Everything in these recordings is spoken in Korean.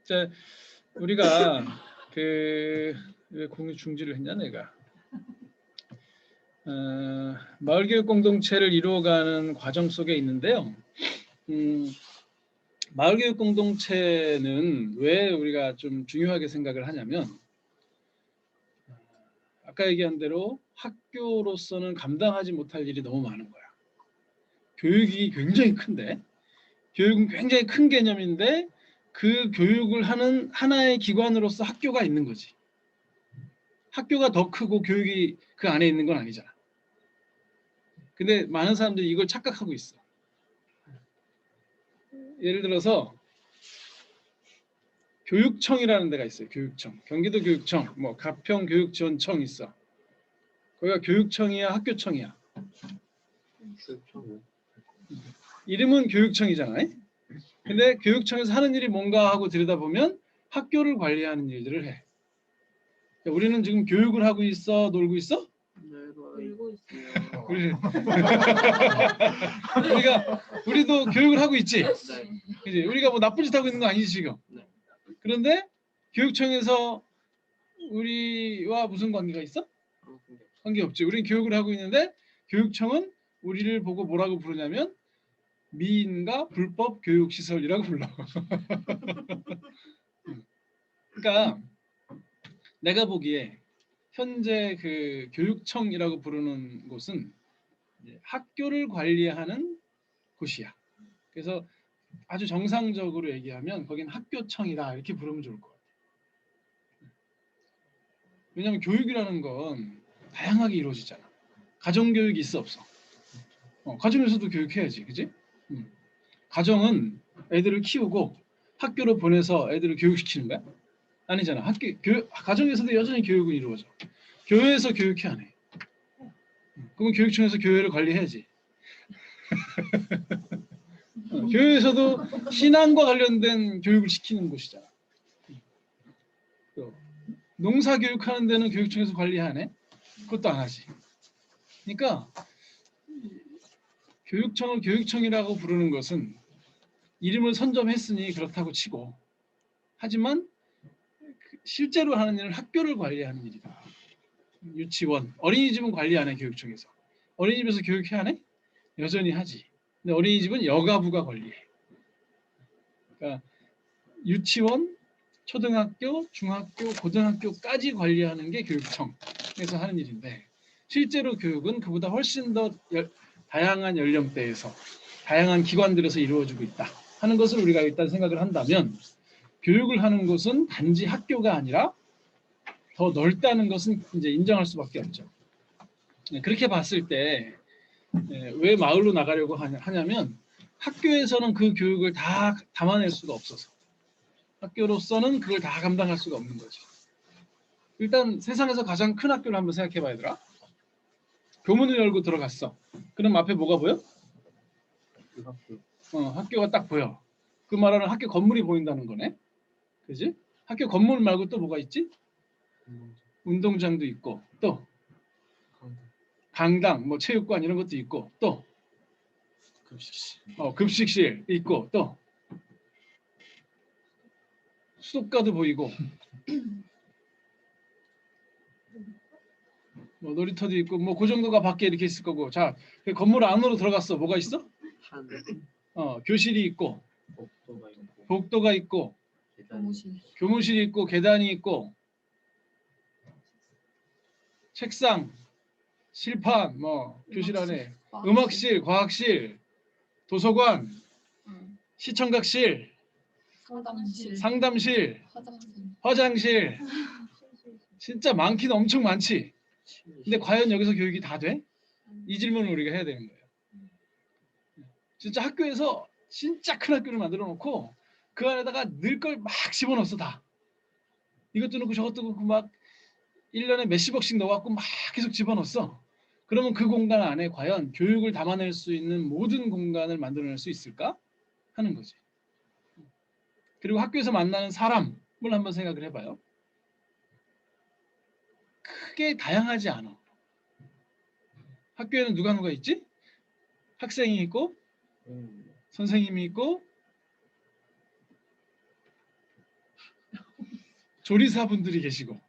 자, 우리가 왜 공유 중지를 했냐 내가. 마을교육 공동체를 이루어가는 과정 속에 있는데요. 마을교육 공동체는 왜 우리가 좀 중요하게 생각을 하냐면 아까 얘기한 대로 학교로서는 감당하지 못할 일이 너무 많은 거야. 교육이 굉장히 큰데 교육은 굉장히 큰 개념인데 그 교육을 하는 하나의 기관으로서 학교가 있는 거지. 학교가 더 크고 교육이 그 안에 있는 건 아니잖아. 근데 많은 사람들이 이걸 착각하고 있어. 예를 들어서 교육청이라는 데가 있어요. 교육청. 경기도 교육청, 뭐 가평 교육지원청 있어. 거기가 교육청이야, 학교청이야? 이름은 교육청이잖아요. 근데 교육청에서 하는 일이 뭔가 하고 들여다보면 학교를 관리하는 일들을 해. 우리는 지금 교육을 하고 있어, 놀고 있어? 놀고 있어요. 우리도 교육을 하고 있지. 그치? 우리가 뭐 나쁜 짓 하고 있는 거 아니지 지금. 그런데 교육청에서 우리와 무슨 관계가 있어? 관계 없지. 우리는 교육을 하고 있는데 교육청은 우리를 보고 뭐라고 부르냐면 미인과 불법 교육시설이라고 불러. 그러니까 내가 보기에 현재 그 교육청이라고 부르는 곳은 학교를 관리하는 곳이야. 그래서 아주 정상적으로 얘기하면 거긴 학교청이다 이렇게 부르면 좋을 것 같아. 왜냐하면 교육이라는 건 다양하게 이루어지잖아. 가정교육이 있어 없어? 가정에서도 교육해야지, 그지? 가정은 애들을 키우고 학교로 보내서 애들을 교육시키는 거야? 아니잖아. 가정에서도 여전히 교육은 이루어져. 교회에서 교육해 안 해? 그러면 교육청에서 교회를 관리해야지. 교회에서도 신앙과 관련된 교육을 시키는 곳이잖아. 농사 교육하는 데는 교육청에서 관리 안 해? 그것도 안 하지. 그러니까 교육청을 교육청이라고 부르는 것은 이름을 선점했으니 그렇다고 치고 하지만 실제로 하는 일은 학교를 관리하는 일이다. 유치원, 어린이집은 관리 안 해, 교육청에서. 어린이집에서 교육해 안 해? 여전히 하지. 근데 어린이집은 여가부가 관리해. 그러니까 유치원, 초등학교, 중학교, 고등학교까지 관리하는 게 교육청에서 하는 일인데 실제로 교육은 그보다 훨씬 더 다양한 연령대에서 다양한 기관들에서 이루어지고 있다 하는 것을 우리가 일단 생각을 한다면 교육을 하는 곳은 단지 학교가 아니라 더 넓다는 것은 이제 인정할 수밖에 없죠. 그렇게 봤을 때 왜 마을로 나가려고 하냐면 학교에서는 그 교육을 다 담아낼 수가 없어서 학교로서는 그걸 다 감당할 수가 없는 거죠. 일단 세상에서 가장 큰 학교를 한번 생각해 봐야 되라. 교문을 열고 들어갔어. 그럼 앞에 뭐가 보여? 학교가 딱 보여. 그 말하는 학교 건물이 보인다는 거네. 그지? 학교 건물 말고 또 뭐가 있지? 운동장도 있고 또 강당, 뭐 체육관 이런 것도 있고 또 급식실 있고 또 수도가도 보이고 뭐 놀이터도 있고 뭐 그 정도가 밖에 이렇게 있을 거고. 자, 그 건물 안으로 들어갔어. 뭐가 있어? 교실이 있고 복도가 있고 교무실이 있고 계단이 있고 책상, 실판, 뭐 교실 안에 음악실, 과학실, 도서관, 시청각실, 상담실, 화장실 진짜 많기는 엄청 많지. 근데 과연 여기서 교육이 다 돼? 이 질문을 우리가 해야 되는 거예요. 진짜 학교에서 진짜 큰 학교를 만들어 놓고 그 안에다가 늘 걸 막 집어넣었어 다. 이것도 넣고 저것도 넣고 막 1년에 몇십억씩 넣어갖고 막 계속 집어넣었어. 그러면 그 공간 안에 과연 교육을 담아낼 수 있는 모든 공간을 만들어낼 수 있을까? 하는 거지. 그리고 학교에서 만나는 사람을 한번 생각을 해봐요. 크게 다양하지 않아. 학교에는 누가 있지? 학생이 있고 선생님이 있고 조리사분들이 계시고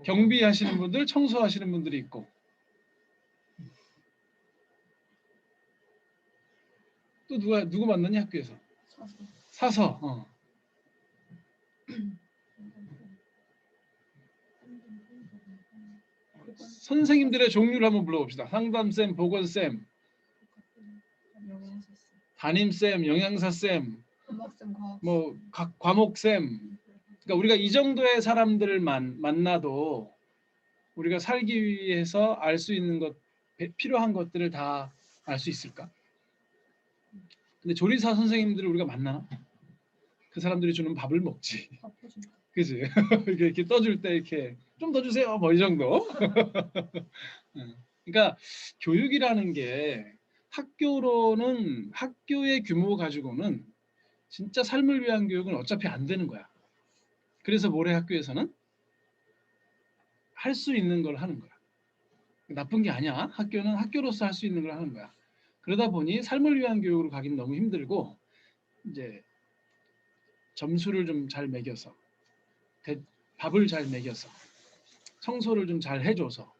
경비하시는 분들, 청소하시는 분들이 있고 또 누구 만나니 학교에서? 사서. 선생님들의 종류를 한번 불러봅시다. 상담쌤, 보건쌤, 담임쌤, 영양사쌤, 뭐 각 과목쌤. 그러니까 우리가 이 정도의 사람들을 만나도 우리가 살기 위해서 알 수 있는 것, 필요한 것들을 다 알 수 있을까? 근데 조리사 선생님들을 우리가 만나나? 그 사람들이 주는 밥을 먹지. 그지? 이렇게 떠줄 때 이렇게 좀 더 주세요. 뭐 이 정도. 그러니까 교육이라는 게 학교로는 학교의 규모 가지고는 진짜 삶을 위한 교육은 어차피 안 되는 거야. 그래서 모래 학교에서는 할 수 있는 걸 하는 거야. 나쁜 게 아니야. 학교는 학교로서 할 수 있는 걸 하는 거야. 그러다 보니 삶을 위한 교육으로 가긴 너무 힘들고 이제 점수를 좀 잘 매겨서 밥을 잘 먹여서 청소를 좀 잘 해줘서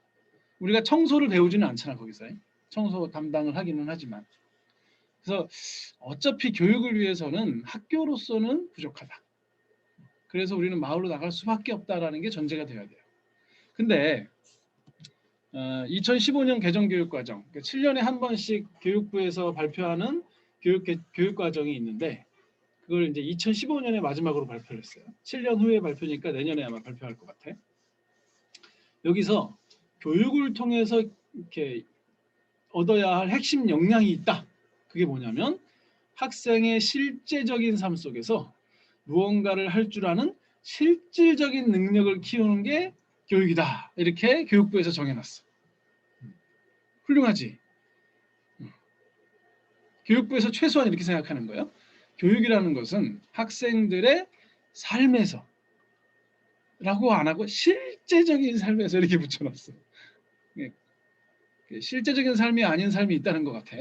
우리가 청소를 배우지는 않잖아 거기서 청소 담당을 하기는 하지만 그래서 어차피 교육을 위해서는 학교로서는 부족하다. 그래서 우리는 마을로 나갈 수밖에 없다라는 게 전제가 되어야 돼요. 근데 2015년 개정교육과정 7년에 한 번씩 교육부에서 발표하는 교육과정이 있는데 그걸 이제 2015년에 마지막으로 발표를 했어요. 7년 후에 발표니까 내년에 아마 발표할 것 같아. 여기서 교육을 통해서 이렇게 얻어야 할 핵심 역량이 있다. 그게 뭐냐면 학생의 실제적인 삶 속에서 무언가를 할 줄 아는 실질적인 능력을 키우는 게 교육이다. 이렇게 교육부에서 정해놨어. 훌륭하지? 교육부에서 최소한 이렇게 생각하는 거예요. 교육이라는 것은 학생들의 삶에서 라고 안 하고 실제적인 삶에서 이렇게 붙여놨어. 실제적인 삶이 아닌 삶이 있다는 것 같아.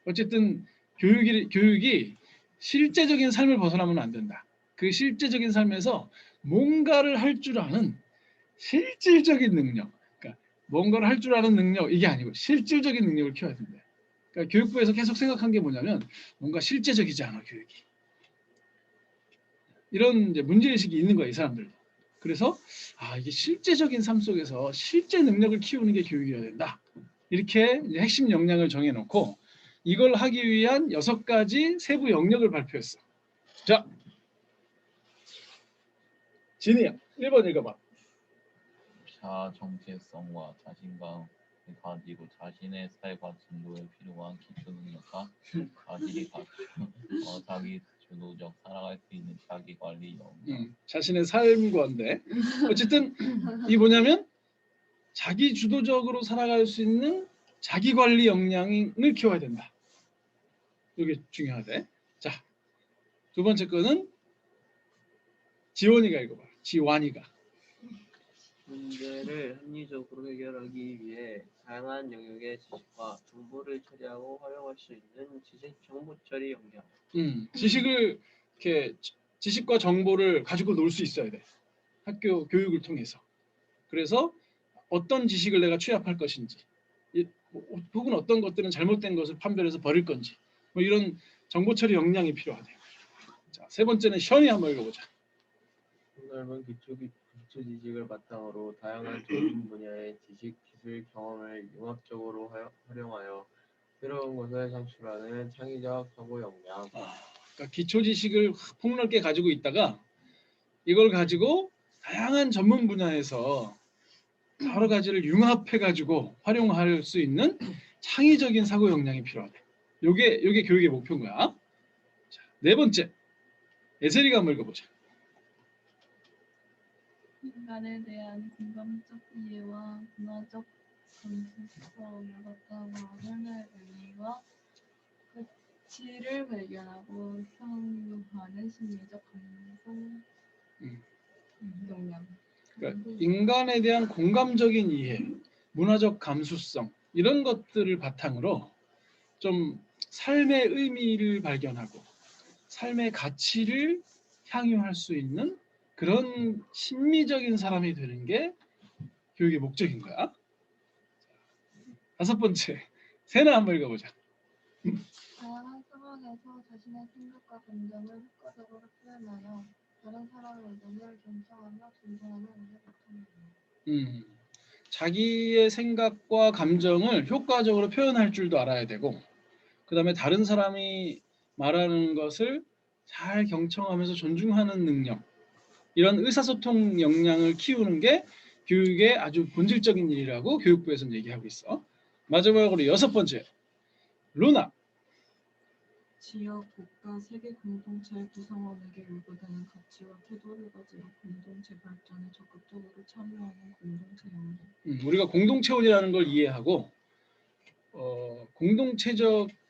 어쨌든 교육이 실제적인 삶을 벗어나면 안 된다. 그 실제적인 삶에서 뭔가를 할 줄 아는 실질적인 능력. 그러니까 뭔가를 할 줄 아는 능력 이게 아니고 실질적인 능력을 키워야 된다. 그러니까 교육부에서 계속 생각한 게 뭐냐면 뭔가 실제적이지 않아 교육이. 이런 이제 문제의식이 있는 거야 이 사람들도. 그래서 이게 실제적인 삶 속에서 실제 능력을 키우는 게 교육이어야 된다. 이렇게 이제 핵심 역량을 정해놓고 이걸 하기 위한 6가지 세부 영역을 발표했어. 자, 진이야. 1번 읽어봐. 자아 정체성과 자신감을 가지고 자신의 삶과 진로에 필요한 기초 능력과 자질이 갖추어 자기 주도적 살아갈 수 있는 자기 관리 역량. 자신의 삶과인데 어쨌든 이 뭐냐면 자기 주도적으로 살아갈 수 있는 자기 관리 역량을 키워야 된다. 이게 중요하대. 자, 두 번째 거는 지원이가 읽어봐. 지완이가. 문제를 합리적으로 해결하기 위해 다양한 영역의 지식과 정보를 처리하고 활용할 수 있는 지식 정보 처리 역량. 지식을 이렇게 지식과 정보를 가지고 놀 수 있어야 돼. 학교 교육을 통해서. 그래서 어떤 지식을 내가 취합할 것인지, 혹은 어떤 것들은 잘못된 것을 판별해서 버릴 건지, 뭐 이런 정보 처리 역량이 필요하대. 자, 세 번째는 션이 한번 읽어보자. 넓은 기초 지식을 바탕으로 다양한 전문 분야의 지식, 기술, 경험을 융합적으로 활용하여 새로운 것을 창출하는 창의적 사고 역량. 그러니까 기초 지식을 폭넓게 가지고 있다가 이걸 가지고 다양한 전문 분야에서 여러 가지를 융합해 가지고 활용할 수 있는 창의적인 사고 역량이 필요하대. 요게 교육의 목표인 거야. 자, 네 번째. 에세리가 한번 읽어보자. 인간에 대한 공감적 이해와 문화적 감수성을 바탕으로 삶의 의미와 가치를 발견하고 향유하는 심리적 감성 역량. 그러니까 인간에 대한 공감적인 이해, 문화적 감수성 이런 것들을 바탕으로 좀 삶의 의미를 발견하고 삶의 가치를 향유할 수 있는 그런 심미적인 사람이 되는 게 교육의 목적인 거야. 다섯 번째, 세나 한번 읽어보자. 다양한 상황에서 자신의 생각과 감정을 효과적으로 표현하여 다른 사람의 의견을 경청하며 존중하는 것을 나타냅니다. 자기의 생각과 감정을 효과적으로 표현할 줄도 알아야 되고, 그 다음에 다른 사람이 말하는 것을 잘 경청하면서 존중하는 능력, 이런 의사소통 역량을 키우는 게 교육의 아주 본질적인 일이라고 교육부에서는 얘기하고 있어. 마지막으로 여섯 번째, 루나. 지역, 국가, 세계 공동체의 구성원에게 요구되는 가치와 태도를 가지고 공동체 발전에 적극적으로 참여하는 공동체 역량. 우리가 공동체원이라는 걸 이해하고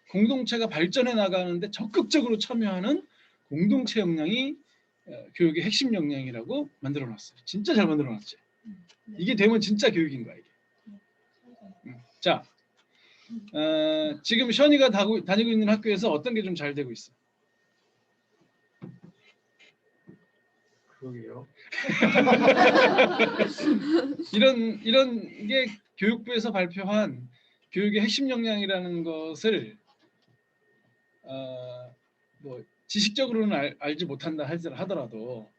공동체가 발전해 나가는데 적극적으로 참여하는 공동체 역량이 교육의 핵심 역량이라고 만들어놨어요. 진짜 잘 만들어놨지. 네. 이게 되면 진짜 교육인 거야 이게. 자, 지금 션이가 다니고 있는 학교에서 어떤 게 좀 잘 되고 있어? 그러게요. 이런 게 교육부에서 발표한 교육의 핵심 역량이라는 것을 뭐 지식적으로는 알지 못한다 하더라도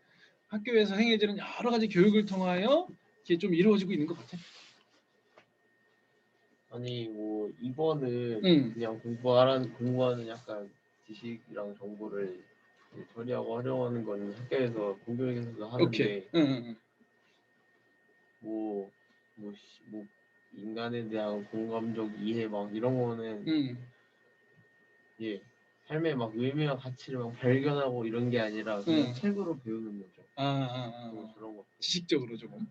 학교에서 행해지는 여러 가지 교육을 통하여 이게 좀 이루어지고 있는 것 같아. 아니 뭐 이번은 응. 그냥 공부하는 약간 지식이랑 정보를 이제 처리하고 활용하는 건 학교에서 공교육에서도 오케이. 하는데 응. 뭐 인간에 대한 공감적 이해 막 이런 거는 예 삶의 막 의미와 가치를 막 발견하고 이런 게 아니라 그냥 책으로 배우는 거죠. 그런 거. 지식적으로 조금.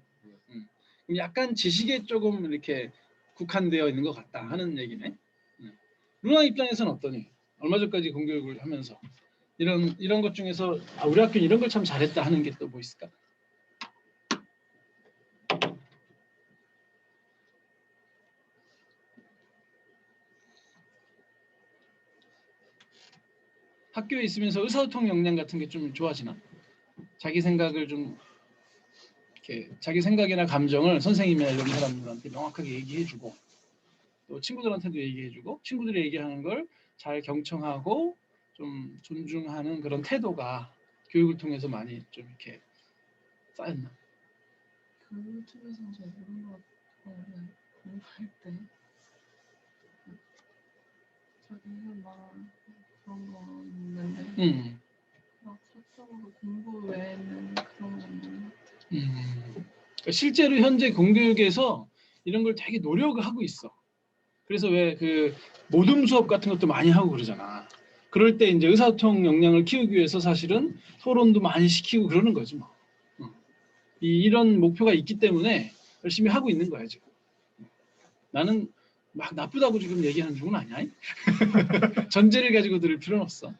그럼 약간 지식에 조금 이렇게 국한되어 있는 것 같다 하는 얘기네. 루나 입장에서는 어떠니? 얼마 전까지 공교육을 하면서 이런 것 중에서 우리 학교는 이런 걸 참 잘했다 하는 게 또 뭐 있을까? 학교에 있으면서 의사소통 역량 같은 게 좀 좋아지나? 자기 생각을 좀 이렇게 자기 생각이나 감정을 선생님이나 이런 사람들한테 명확하게 얘기해주고 또 친구들한테도 얘기해주고 친구들이 얘기하는 걸 잘 경청하고 좀 존중하는 그런 태도가 교육을 통해서 많이 좀 이렇게 쌓였나? 교육을 통해서는 잘 모르는 것 같아요. 공부할 때 자기가 말한 그런 거 있는데 막 사적으로 공부 외에는 그런 거 없는 것 같아요. 그러니까 실제로 현재 공교육에서 이런 걸 되게 노력을 하고 있어. 그래서 왜 그 모둠 수업 같은 것도 많이 하고 그러잖아. 그럴 때 이제 의사소통 역량을 키우기 위해서 사실은 토론도 많이 시키고 그러는 거지 뭐. 이런 목표가 있기 때문에 열심히 하고 있는 거야 지금. 나는 막 나쁘다고 지금 얘기하는 중은 아니야. 전제를 가지고 들을 필요는 없어.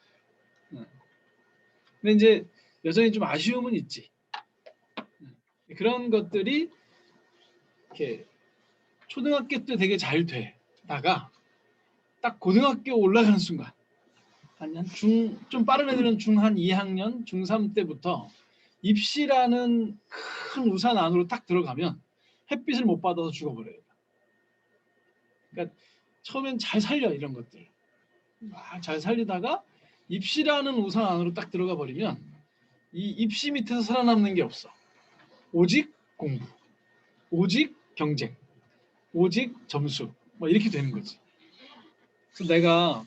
근데 이제 여전히 좀 아쉬움은 있지. 그런 것들이 이렇게 초등학교 때 되게 잘 되다가 딱 고등학교 올라가는 순간 좀 빠른 애들은 중1 2학년, 중3 때부터 입시라는 큰 우산 안으로 딱 들어가면 햇빛을 못 받아서 죽어버려요. 그러니까 처음엔 잘 살려 이런 것들. 잘 살리다가 입시라는 우산 안으로 딱 들어가 버리면 이 입시 밑에서 살아남는 게 없어. 오직 공부, 오직 경쟁, 오직 점수 뭐 이렇게 되는 거지. 그래서 내가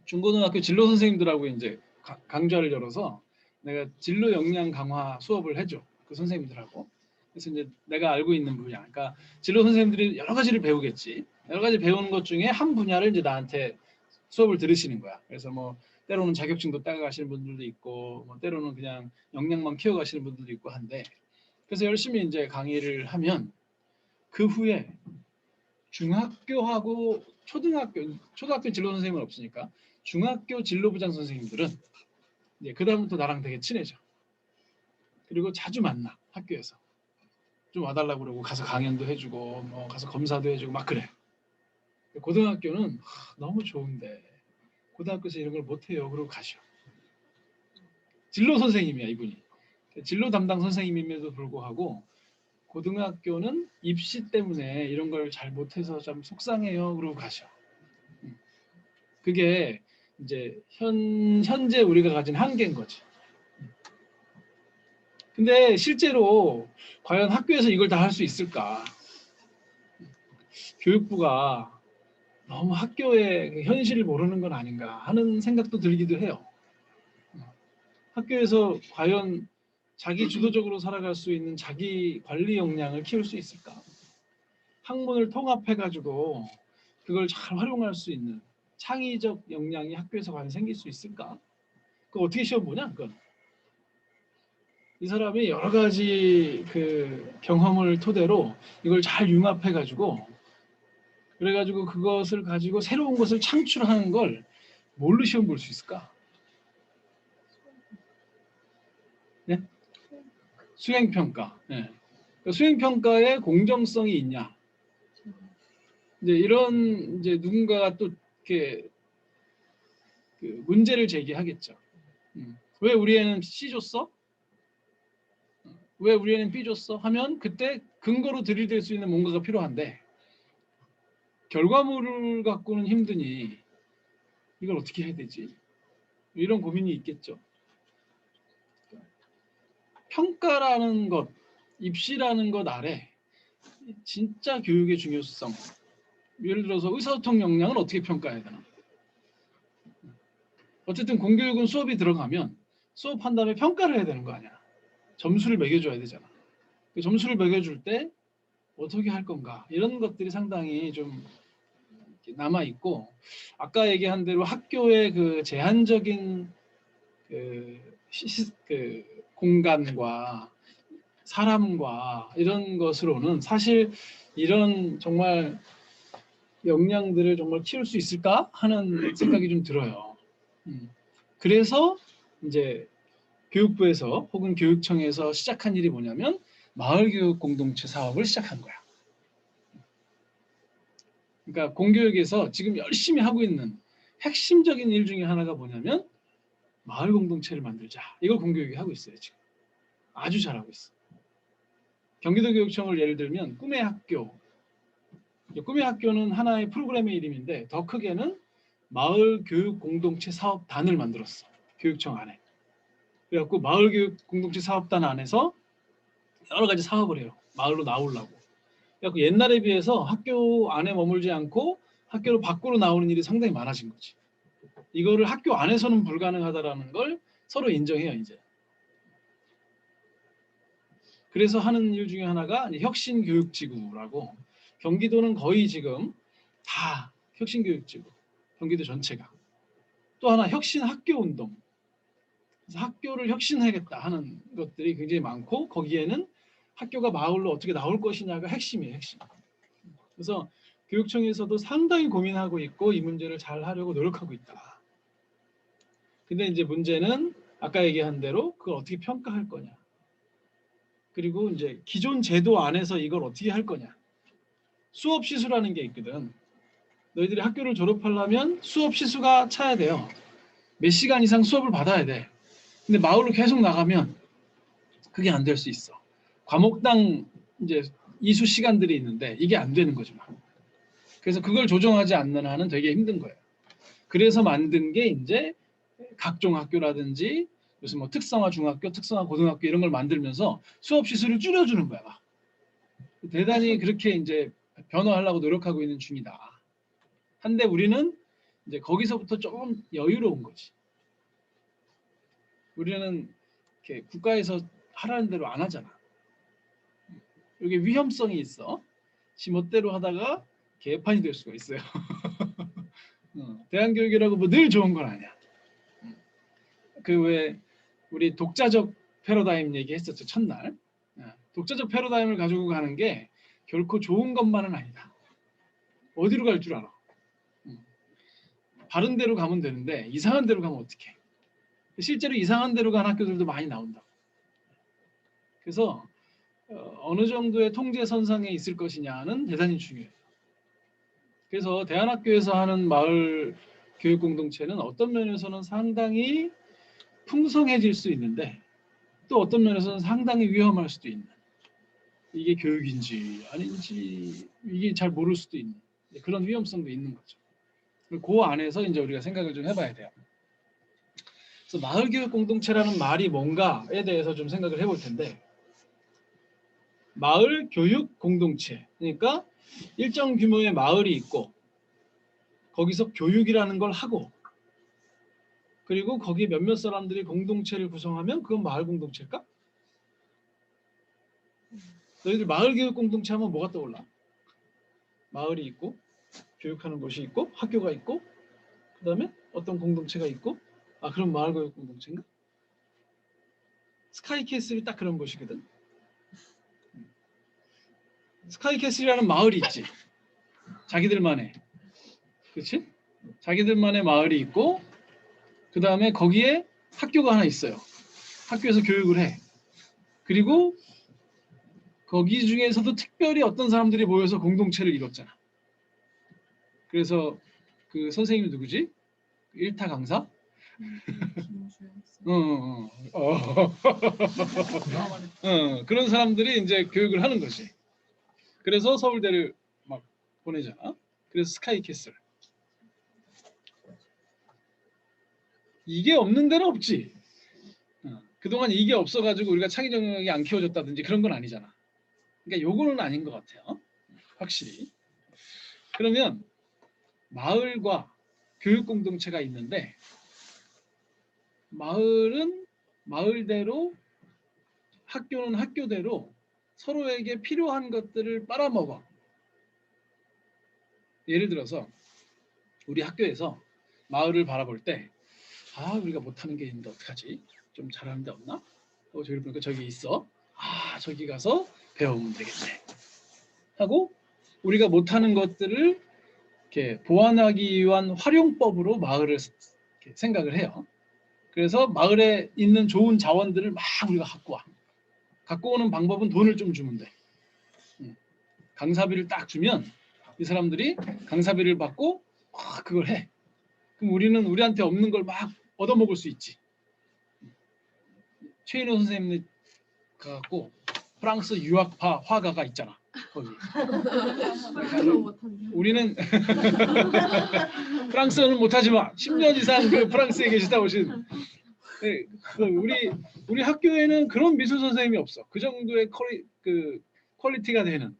중고등학교 진로 선생님들하고 이제 강좌를 열어서 내가 진로 역량 강화 수업을 해줘. 그 선생님들하고. 그래서 이제 내가 알고 있는 분야, 그러니까 진로 선생님들이 여러 가지를 배우겠지. 여러 가지 배우는 것 중에 한 분야를 이제 나한테 수업을 들으시는 거야. 그래서 뭐 때로는 자격증도 따가시는 분들도 있고, 뭐 때로는 그냥 역량만 키워가시는 분들도 있고 한데, 그래서 열심히 이제 강의를 하면 그 후에 중학교하고 초등학교 진로 선생님은 없으니까 중학교 진로부장 선생님들은 이제 그 다음부터 나랑 되게 친해져. 그리고 자주 만나 학교에서 좀 와달라고 그러고 가서 강연도 해주고 뭐 가서 검사도 해주고 막 그래. 고등학교는 너무 좋은데 고등학교에서 이런 걸 못해요. 그러고 가셔. 진로 선생님이야 이분이. 진로 담당 선생님임에도 불구하고 고등학교는 입시 때문에 이런 걸 잘 못해서 좀 속상해요. 그러고 가셔. 그게 이제 현재 우리가 가진 한계인 거지. 근데 실제로 과연 학교에서 이걸 다 할 수 있을까? 교육부가 너무 학교의 그 현실을 모르는 건 아닌가 하는 생각도 들기도 해요. 학교에서 과연 자기 주도적으로 살아갈 수 있는 자기 관리 역량을 키울 수 있을까? 학문을 통합해가지고 그걸 잘 활용할 수 있는 창의적 역량이 학교에서 과연 생길 수 있을까? 그거 어떻게 시험 보냐? 그건 이 사람이 여러 가지 그 경험을 토대로 이걸 잘 융합해가지고 그래가지고 그것을 가지고 새로운 것을 창출하는 걸 뭘로 시험 볼 수 있을까? 네? 수행평가. 네. 그러니까 수행평가에 공정성이 있냐? 이제 이런 이제 누군가가 또 이렇게 그 문제를 제기하겠죠. 왜 우리 애는 C 줬어? 왜 우리 애는 B 줬어? 하면 그때 근거로 들이댈 수 있는 뭔가가 필요한데 결과물을 갖고는 힘드니 이걸 어떻게 해야 되지? 이런 고민이 있겠죠. 평가라는 것, 입시라는 것 아래 진짜 교육의 중요성. 예를 들어서 의사소통 역량을 어떻게 평가해야 되나? 어쨌든 공교육은 수업이 들어가면 수업한 다음에 평가를 해야 되는 거 아니야. 점수를 매겨줘야 되잖아. 그 점수를 매겨줄 때 어떻게 할 건가? 이런 것들이 상당히 좀 남아 있고 아까 얘기한 대로 학교의 그 제한적인 그 공간과 사람과 이런 것으로는 사실 이런 정말 역량들을 정말 키울 수 있을까 하는 생각이 좀 들어요. 그래서 이제 교육부에서 혹은 교육청에서 시작한 일이 뭐냐면 마을교육 공동체 사업을 시작한 거야. 그러니까 공교육에서 지금 열심히 하고 있는 핵심적인 일 중에 하나가 뭐냐면 마을 공동체를 만들자. 이걸 공교육이 하고 있어요. 지금 아주 잘하고 있어. 경기도교육청을 예를 들면 꿈의 학교. 꿈의 학교는 하나의 프로그램의 이름인데 더 크게는 마을 교육 공동체 사업단을 만들었어. 교육청 안에. 그래갖고 마을 교육 공동체 사업단 안에서 여러 가지 사업을 해요. 마을로 나오려고. 그래갖고 옛날에 비해서 학교 안에 머물지 않고 학교로 밖으로 나오는 일이 상당히 많아진 거지. 이거를 학교 안에서는 불가능하다라는 걸 서로 인정해요, 이제. 그래서 하는 일 중에 하나가 혁신교육지구라고 경기도는 거의 지금 다 혁신교육지구, 경기도 전체가. 또 하나 혁신학교운동. 그래서 학교를 혁신하겠다 하는 것들이 굉장히 많고 거기에는 학교가 마을로 어떻게 나올 것이냐가 핵심이에요. 핵심. 그래서 교육청에서도 상당히 고민하고 있고 이 문제를 잘 하려고 노력하고 있다. 근데 이제 문제는 아까 얘기한 대로 그걸 어떻게 평가할 거냐. 그리고 이제 기존 제도 안에서 이걸 어떻게 할 거냐. 수업 시수라는 게 있거든. 너희들이 학교를 졸업하려면 수업 시수가 차야 돼요. 몇 시간 이상 수업을 받아야 돼. 근데 마을로 계속 나가면 그게 안 될 수 있어. 과목당 이제 이수 시간들이 있는데 이게 안 되는 거죠. 그래서 그걸 조정하지 않는 한은 되게 힘든 거예요. 그래서 만든 게 이제 각종 학교라든지 무슨 뭐 특성화 중학교, 특성화 고등학교 이런 걸 만들면서 수업 시수를 줄여주는 거야. 막. 대단히 그렇게 이제 변화하려고 노력하고 있는 중이다. 한데 우리는 이제 거기서부터 조금 여유로운 거지. 우리는 이렇게 국가에서 하라는 대로 안 하잖아. 이게 위험성이 있어. 지멋대로 하다가 개판이 될 수가 있어요. 대안교육이라고 뭐 늘 좋은 건 아니야. 그 왜 우리 독자적 패러다임 얘기했었죠. 첫날. 독자적 패러다임을 가지고 가는 게 결코 좋은 것만은 아니다. 어디로 갈 줄 알아. 바른 데로 가면 되는데 이상한 데로 가면 어떡해. 실제로 이상한 데로 간 학교들도 많이 나온다. 그래서 어느 정도의 통제선상에 있을 것이냐는 대단히 중요해요. 그래서 대안학교에서 하는 마을 교육 공동체는 어떤 면에서는 상당히 풍성해질 수 있는데 또 어떤 면에서는 상당히 위험할 수도 있는, 이게 교육인지 아닌지 이게 잘 모를 수도 있는 그런 위험성도 있는 거죠. 그 안에서 이제 우리가 생각을 좀 해봐야 돼요. 그래서 마을교육 공동체라는 말이 뭔가에 대해서 좀 생각을 해볼 텐데, 마을 교육 공동체, 그러니까 일정 규모의 마을이 있고 거기서 교육이라는 걸 하고, 그리고 거기에 몇몇 사람들이 공동체를 구성하면 그건 마을 공동체일까? 너희들 마을 교육 공동체 하면 뭐가 떠올라? 마을이 있고 교육하는 곳이 있고 학교가 있고 그 다음에 어떤 공동체가 있고, 그럼 마을 교육 공동체인가? 스카이캐슬이 딱 그런 곳이거든. 스카이캐슬이라는 마을이 있지. 자기들만의, 그렇지? 자기들만의 마을이 있고 그 다음에 거기에 학교가 하나 있어요. 학교에서 교육을 해. 그리고 거기 중에서도 특별히 어떤 사람들이 모여서 공동체를 이뤘잖아. 그래서 그 선생님이 누구지? 일타 강사? 그런 사람들이 이제 교육을 하는 거지. 그래서 서울대를 막 보내잖아. 그래서 스카이캐슬. 이게 없는 데는 없지. 그동안 이게 없어가지고 우리가 창의적 영역이 안 키워졌다든지 그런 건 아니잖아. 그러니까 요거는 아닌 것 같아요. 확실히. 그러면 마을과 교육 공동체가 있는데, 마을은 마을대로, 학교는 학교대로 서로에게 필요한 것들을 빨아먹어. 예를 들어서 우리 학교에서 마을을 바라볼 때, 우리가 못하는 게 있는데 어떡하지? 좀 잘하는 데 없나? 저기 보니까 저기 있어. 저기 가서 배우면 되겠네. 하고 우리가 못하는 것들을 이렇게 보완하기 위한 활용법으로 마을을 이렇게 생각을 해요. 그래서 마을에 있는 좋은 자원들을 막 우리가 갖고 와. 갖고 오는 방법은 돈을 좀 주면 돼. 강사비를 딱 주면 이 사람들이 강사비를 받고 그걸 해. 그럼 우리는 우리한테 없는 걸 막 얻어먹을 수 있지. 최인호 선생님 가갖고 프랑스 유학파 화가가 있잖아. 거기. 우리는 프랑스어는 못하지만 10년 이상 그 프랑스에 계시다 오신 우리 학교에는 그런 미술 선생님이 없어. 그 정도의 퀄리티가 되는.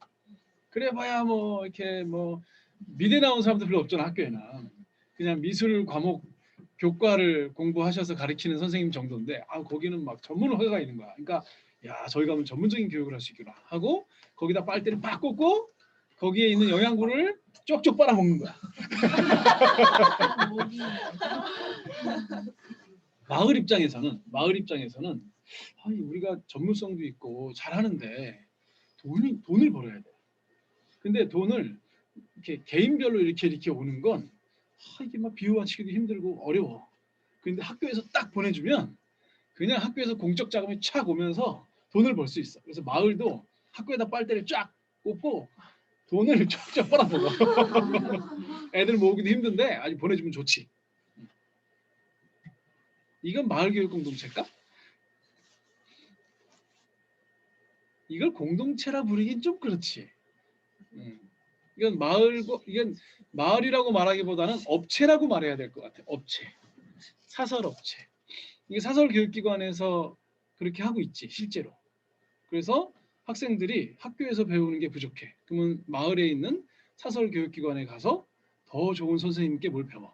그래봐야 뭐 이렇게 뭐 미대 나온 사람도 별로 없잖아. 학교에는 그냥 미술 과목 교과를 공부하셔서 가르치는 선생님 정도인데, 거기는 막 전문 화가가 있는 거야. 그러니까 야, 저희 가면 전문적인 교육을 할 수 있구나 하고 거기다 빨대를 팍 꽂고 거기에 있는 영양분을 쪽쪽 빨아먹는 거야. 마을 입장에서는 우리가 전문성도 있고 잘하는데 돈을 벌어야 돼. 근데 돈을 이렇게 개인별로 이렇게 오는 건 이게 막 비유화치기도 힘들고 어려워. 근데 학교에서 딱 보내주면 그냥 학교에서 공적 자금이 촥 오면서 돈을 벌 수 있어. 그래서 마을도 학교에다 빨대를 쫙 꽂고 돈을 쫙쫙 빨아먹어. 애들 모으기도 힘든데 아직 보내주면 좋지. 이건 마을교육 공동체일까? 이걸 공동체라 부르긴 좀 그렇지. 이건 마을이라고 말하기보다는 업체라고 말해야 될 것 같아. 업체, 사설업체. 이게 사설교육기관에서 그렇게 하고 있지 실제로. 그래서 학생들이 학교에서 배우는 게 부족해. 그러면 마을에 있는 사설교육기관에 가서 더 좋은 선생님께 뭘 배워.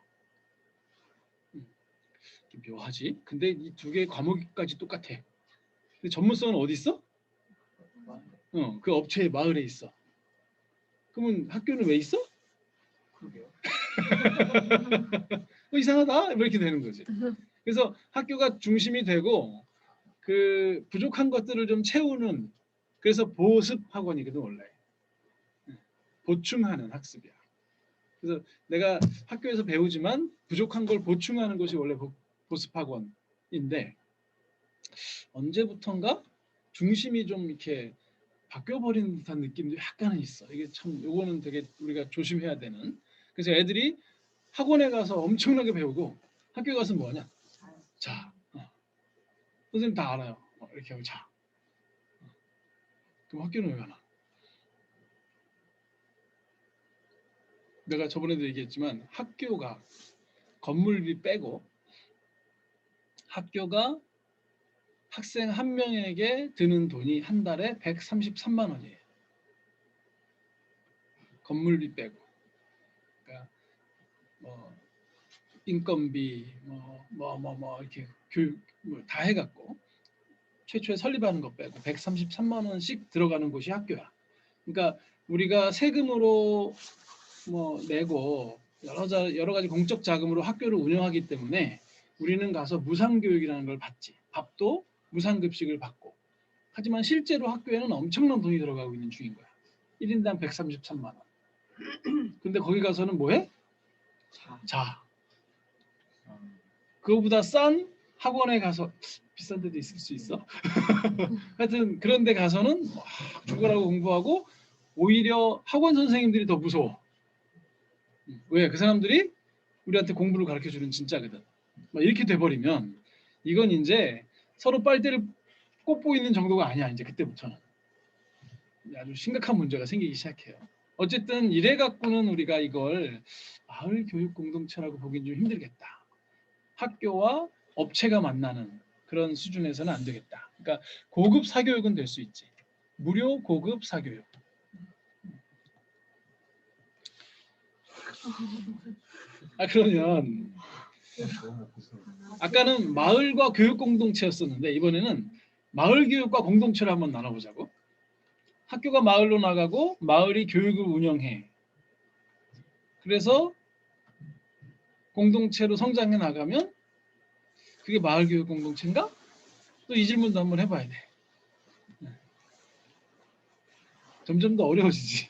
묘하지? 근데 이 두 개의 과목까지 똑같아. 근데 전문성은 어디 있어? 그 업체의 마을에 있어. 그러면 학교는 왜 있어? 그러게요. 이상하다 이렇게 되는 거지. 그래서 학교가 중심이 되고 그 부족한 것들을 좀 채우는, 그래서 보습 학원이거든 원래. 보충하는 학습이야. 그래서 내가 학교에서 배우지만 부족한 걸 보충하는 것이 원래 보습 학원인데, 언제부턴가 중심이 좀 이렇게 바뀌어버린 듯한 느낌도 약간은 있어. 이게 참 요거는 되게 우리가 조심해야 되는. 그래서 애들이 학원에 가서 엄청나게 배우고 학교 가서 뭐하냐? 자, 선생님 다 알아요. 이렇게 하고 자. 그럼 학교는 왜 가나? 내가 저번에도 얘기했지만 학교가 건물비 빼고 학교가 학생 한 명에게 드는 돈이 한 달에 133만 원이에요. 건물비 빼고. 그러니까 뭐 인건비 뭐 이렇게 교육 다 해갖고 최초에 설립하는 것 빼고 133만 원씩 들어가는 곳이 학교야. 그러니까 우리가 세금으로 뭐 내고 여러 가지 공적 자금으로 학교를 운영하기 때문에 우리는 가서 무상교육이라는 걸 받지. 밥도 무상급식을 받고. 하지만 실제로 학교에는 엄청난 돈이 들어가고 있는 중인 거야. 1인당 133만 원. 근데 거기 가서는 뭐해? 자. 그거보다 싼 학원에 가서 비싼 데도 있을 수 있어. 하여튼 그런 데 가서는 막 죽어라고 공부하고 오히려 학원 선생님들이 더 무서워. 왜? 그 사람들이 우리한테 공부를 가르쳐주는 진짜거든. 막 이렇게 돼버리면 이건 이제 서로 빨대를 꽂고 있는 정도가 아니야. 이제 그때부터는 아주 심각한 문제가 생기기 시작해요. 어쨌든 이래 갖고는 우리가 이걸 마을 교육 공동체라고 보기는 좀 힘들겠다. 학교와 업체가 만나는 그런 수준에서는 안 되겠다. 그러니까 고급 사교육은 될 수 있지. 무료 고급 사교육. 그러면 아까는 마을과 교육 공동체였었는데 이번에는 마을 교육과 공동체를 한번 나눠보자고. 학교가 마을로 나가고 마을이 교육을 운영해. 그래서 공동체로 성장해 나가면 그게 마을 교육 공동체인가? 또 이 질문도 한번 해봐야 돼. 점점 더 어려워지지.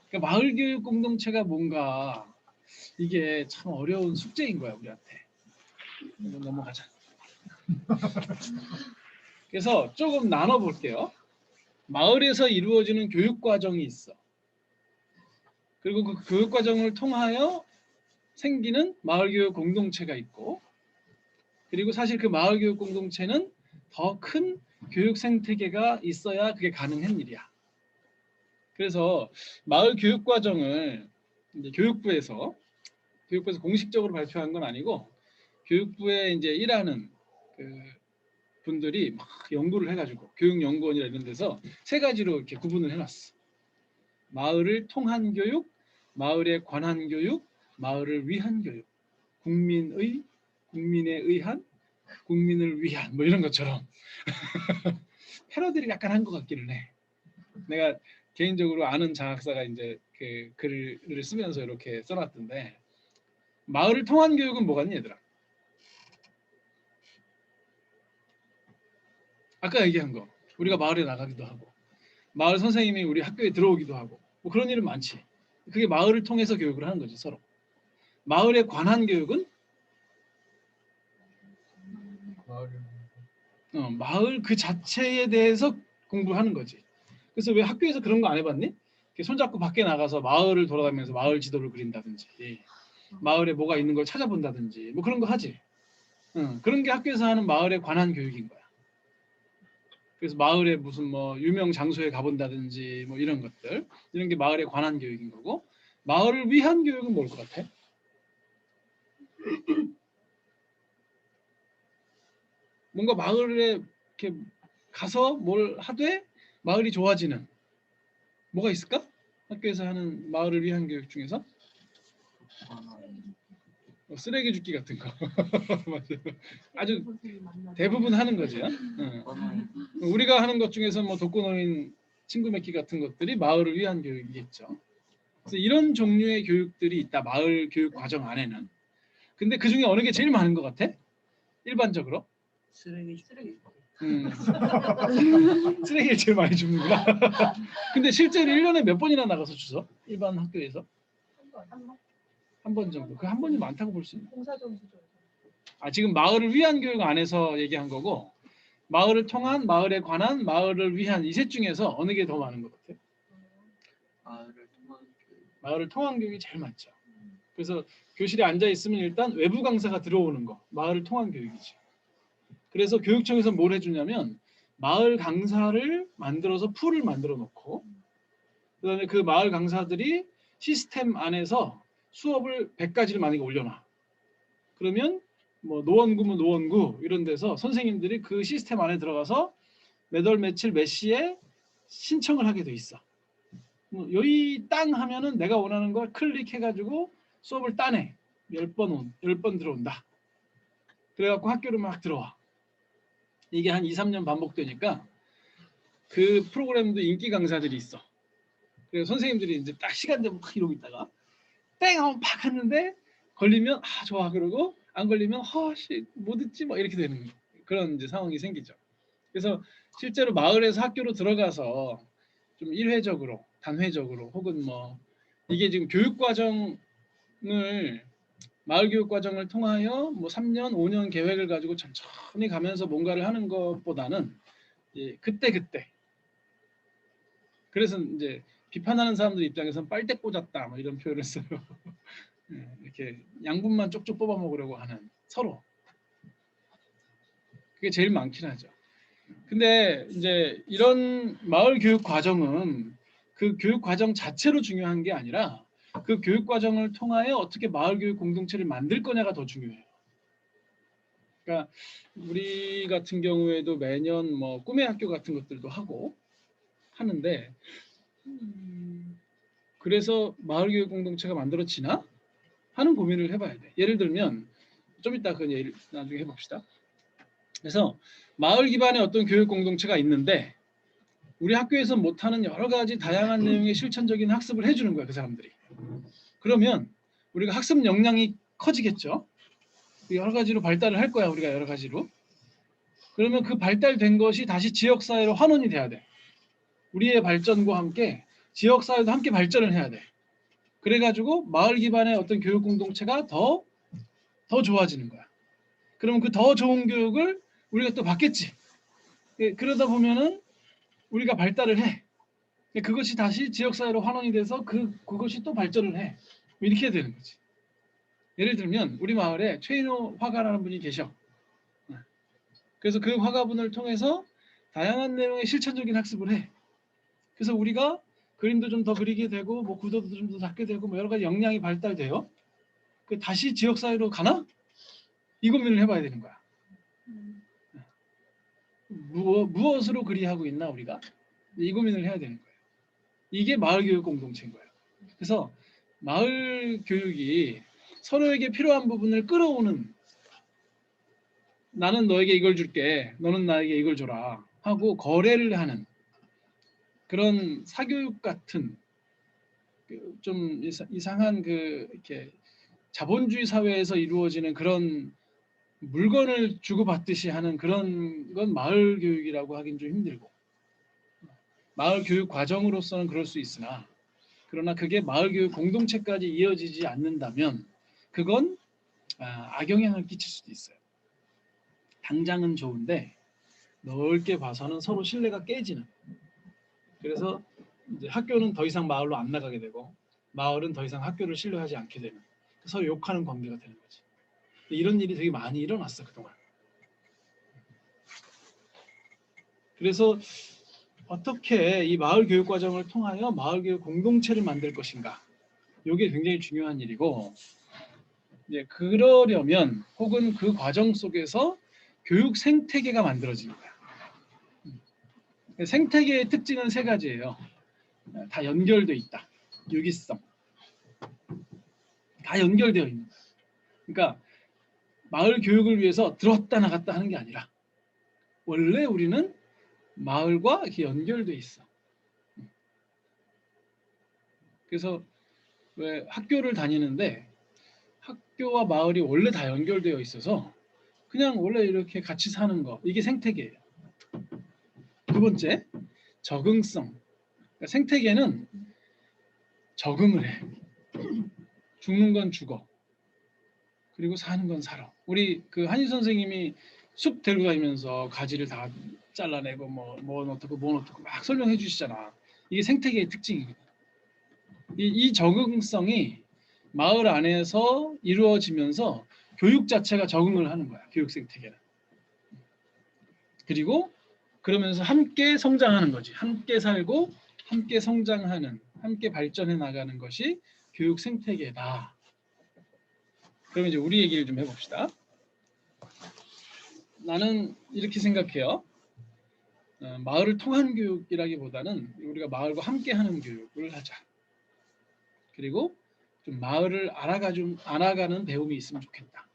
그러니까 마을 교육 공동체가 뭔가 이게 참 어려운 숙제인 거야 우리한테. 넘어가자. 그래서 조금 나눠 볼게요. 마을에서 이루어지는 교육 과정이 있어. 그리고 그 교육 과정을 통하여 생기는 마을 교육 공동체가 있고, 그리고 사실 그 마을 교육 공동체는 더 큰 교육 생태계가 있어야 그게 가능한 일이야. 그래서 마을 교육 과정을 이제 교육부에서 공식적으로 발표한 건 아니고 교육부에 이제 일하는 그 분들이 막 연구를 해가지고 교육연구원이나 이런 데서 세 가지로 이렇게 구분을 해놨어. 마을을 통한 교육, 마을에 관한 교육, 마을을 위한 교육. 국민에 의한, 국민을 위한 뭐 이런 것처럼 패러디를 약간 한 것 같기는 해. 내가 개인적으로 아는 장학사가 이제 그 글을 쓰면서 이렇게 써놨던데 마을을 통한 교육은 뭐겠니 얘들아? 아까 얘기한 거 우리가 마을에 나가기도 하고 마을 선생님이 우리 학교에 들어오기도 하고 뭐 그런 일은 많지. 그게 마을을 통해서 교육을 하는 거지 서로. 마을에 관한 교육은 마을 그 자체에 대해서 공부하는 거지. 그래서 왜 학교에서 그런 거 안 해봤니? 손잡고 밖에 나가서 마을을 돌아다니면서 마을 지도를 그린다든지 마을에 뭐가 있는 걸 찾아본다든지 뭐 그런 거 하지. 그런 게 학교에서 하는 마을에 관한 교육인 거야. 그래서 마을에 무슨 뭐 유명 장소에 가본다든지 뭐 이런 것들 이런 게 마을에 관한 교육인 거고 마을을 위한 교육은 뭘 것 같아? 뭔가 마을에 이렇게 가서 뭘 하되 마을이 좋아지는 뭐가 있을까? 학교에서 하는 마을을 위한 교육 중에서 쓰레기 줍기 같은 거 아주 대부분 하는 거지. 우리가 하는 것 중에서 뭐 독거노인 친구 맺기 같은 것들이 마을을 위한 교육이겠죠. 그래서 이런 종류의 교육들이 있다. 마을 교육 과정 안에는. 근데 그 중에 어느 게 제일 많은 것 같아? 일반적으로? 쓰레기. 쓰레기를 제일 많이 줍는구나. 근데 실제로 1년에 몇 번이나 나가서 주서? 일반 학교에서? 한 번 정도. 그 한 번이 많다고 볼 수 있는. 지금 마을을 위한 교육 안에서 얘기한 거고 마을을 통한, 마을에 관한, 마을을 위한 이 셋 중에서 어느 게 더 많은 것 같아요? 마을을 통한 교육이 제일 많죠. 그래서 교실에 앉아 있으면 일단 외부 강사가 들어오는 거 마을을 통한 교육이지. 그래서 교육청에서 뭘 해주냐면 마을 강사를 만들어서 풀을 만들어 놓고 그다음에 그 마을 강사들이 시스템 안에서 수업을 100가지를 만약에 올려놔. 그러면 뭐 노원구면 노원구 이런 데서 선생님들이 그 시스템 안에 들어가서 몇 월 며칠 몇 시에 신청을 하게 돼 있어. 뭐 여기 땅 하면은 내가 원하는 걸 클릭해가지고 수업을 따내. 10번 들어온다. 그래갖고 학교를 막 들어와. 이게 한 2, 3년 반복되니까 그 프로그램도 인기 강사들이 있어. 그래서 선생님들이 이제 딱 시간 되면 막 이러고 있다가 땡 하면 팍 했는데 걸리면 아 좋아 그러고 안 걸리면 허씨 못 듣지 뭐 이렇게 되는 그런 이제 상황이 생기죠. 그래서 실제로 마을에서 학교로 들어가서 좀 일회적으로 단회적으로 혹은 뭐 이게 지금 교육 과정을 마을 교육 과정을 통하여 뭐 3년, 5년 계획을 가지고 천천히 가면서 뭔가를 하는 것보다는 그때 그래서 이제 비판하는 사람들 입장에서는 빨대 꽂았다 뭐 이런 표현을 써요. 이렇게 양분만 쪽쪽 뽑아 먹으려고 하는 서로 그게 제일 많긴 하죠. 근데 이제 이런 마을 교육 과정은 그 교육 과정 자체로 중요한 게 아니라 그 교육 과정을 통하여 어떻게 마을 교육 공동체를 만들 거냐가 더 중요해요. 그러니까 우리 같은 경우에도 매년 뭐 꿈의 학교 같은 것들도 하고 하는데 그래서 마을 교육 공동체가 만들어지나 하는 고민을 해봐야 돼. 예를 들면 좀 이따 그 예를 나중에 해봅시다. 그래서 마을 기반의 어떤 교육 공동체가 있는데 우리 학교에서 못하는 여러 가지 다양한 내용의 실천적인 학습을 해주는 거야 그 사람들이. 그러면 우리가 학습 역량이 커지겠죠. 여러 가지로 발달을 할 거야 우리가 여러 가지로. 그러면 그 발달된 것이 다시 지역사회로 환원이 돼야 돼. 우리의 발전과 함께 지역사회도 함께 발전을 해야 돼. 그래가지고 마을 기반의 어떤 교육 공동체가 더 좋아지는 거야. 그러면 그 더 좋은 교육을 우리가 또 받겠지. 그러다 보면은 우리가 발달을 해. 그것이 다시 지역사회로 환원이 돼서 그것이 또 발전을 해. 이렇게 되는 거지. 예를 들면 우리 마을에 최인호 화가라는 분이 계셔. 그래서 그 화가분을 통해서 다양한 내용의 실천적인 학습을 해. 그래서 우리가 그림도 좀 더 그리게 되고 뭐 구도도 좀 더 잡게 되고 뭐 여러 가지 역량이 발달돼요. 그 다시 지역사회로 가나? 이 고민을 해봐야 되는 거야. 무엇으로 그리하고 있나 우리가? 이 고민을 해야 되는 거예요. 이게 마을 교육 공동체인 거예요. 그래서 마을 교육이 서로에게 필요한 부분을 끌어오는 나는 너에게 이걸 줄게 너는 나에게 이걸 줘라 하고 거래를 하는 그런 사교육 같은 좀 이상한 이렇게 자본주의 사회에서 이루어지는 그런 물건을 주고받듯이 하는 그런 건 마을 교육이라고 하긴 좀 힘들고 마을 교육 과정으로서는 그럴 수 있으나 그러나 그게 마을 교육 공동체까지 이어지지 않는다면 그건 악영향을 끼칠 수도 있어요. 당장은 좋은데 넓게 봐서는 서로 신뢰가 깨지는. 그래서 이제 학교는 더 이상 마을로 안 나가게 되고 마을은 더 이상 학교를 신뢰하지 않게 되는 서로 욕하는 관계가 되는 거지. 이런 일이 되게 많이 일어났어 그동안. 그래서 어떻게 이 마을 교육 과정을 통하여 마을 교육 공동체를 만들 것인가 이게 굉장히 중요한 일이고 이제 그러려면 혹은 그 과정 속에서 교육 생태계가 만들어지는 거야. 생태계의 특징은 3가지예요. 다 연결돼 있다. 유기성. 다 연결되어 있는 거야. 그러니까 마을 교육을 위해서 들어왔다 나갔다 하는 게 아니라 원래 우리는 마을과 이렇게 연결돼 있어. 그래서 왜 학교를 다니는데 학교와 마을이 원래 다 연결되어 있어서 그냥 원래 이렇게 같이 사는 거 이게 생태계예요. 2번째 적응성. 그러니까 생태계는 적응을 해. 죽는 건 죽어. 그리고 사는 건 살아. 우리 그 한희 선생님이 숲 데리고 다니면서 가지를 다 잘라내고 뭐 어떻고 막 설명해 주시잖아. 이게 생태계의 특징이거든. 이 적응성이 마을 안에서 이루어지면서 교육 자체가 적응을 하는 거야. 교육 생태계는. 그리고 그러면서 함께 성장하는 거지. 함께 살고 함께 성장하는, 함께 발전해 나가는 것이 교육 생태계다. 그럼 이제 우리 얘기를 좀 해봅시다. 나는 이렇게 생각해요. 마을을 통한 교육이라기보다는 우리가 마을과 함께하는 교육을 하자. 그리고 좀 마을을 알아가는 배움이 있으면 좋겠다.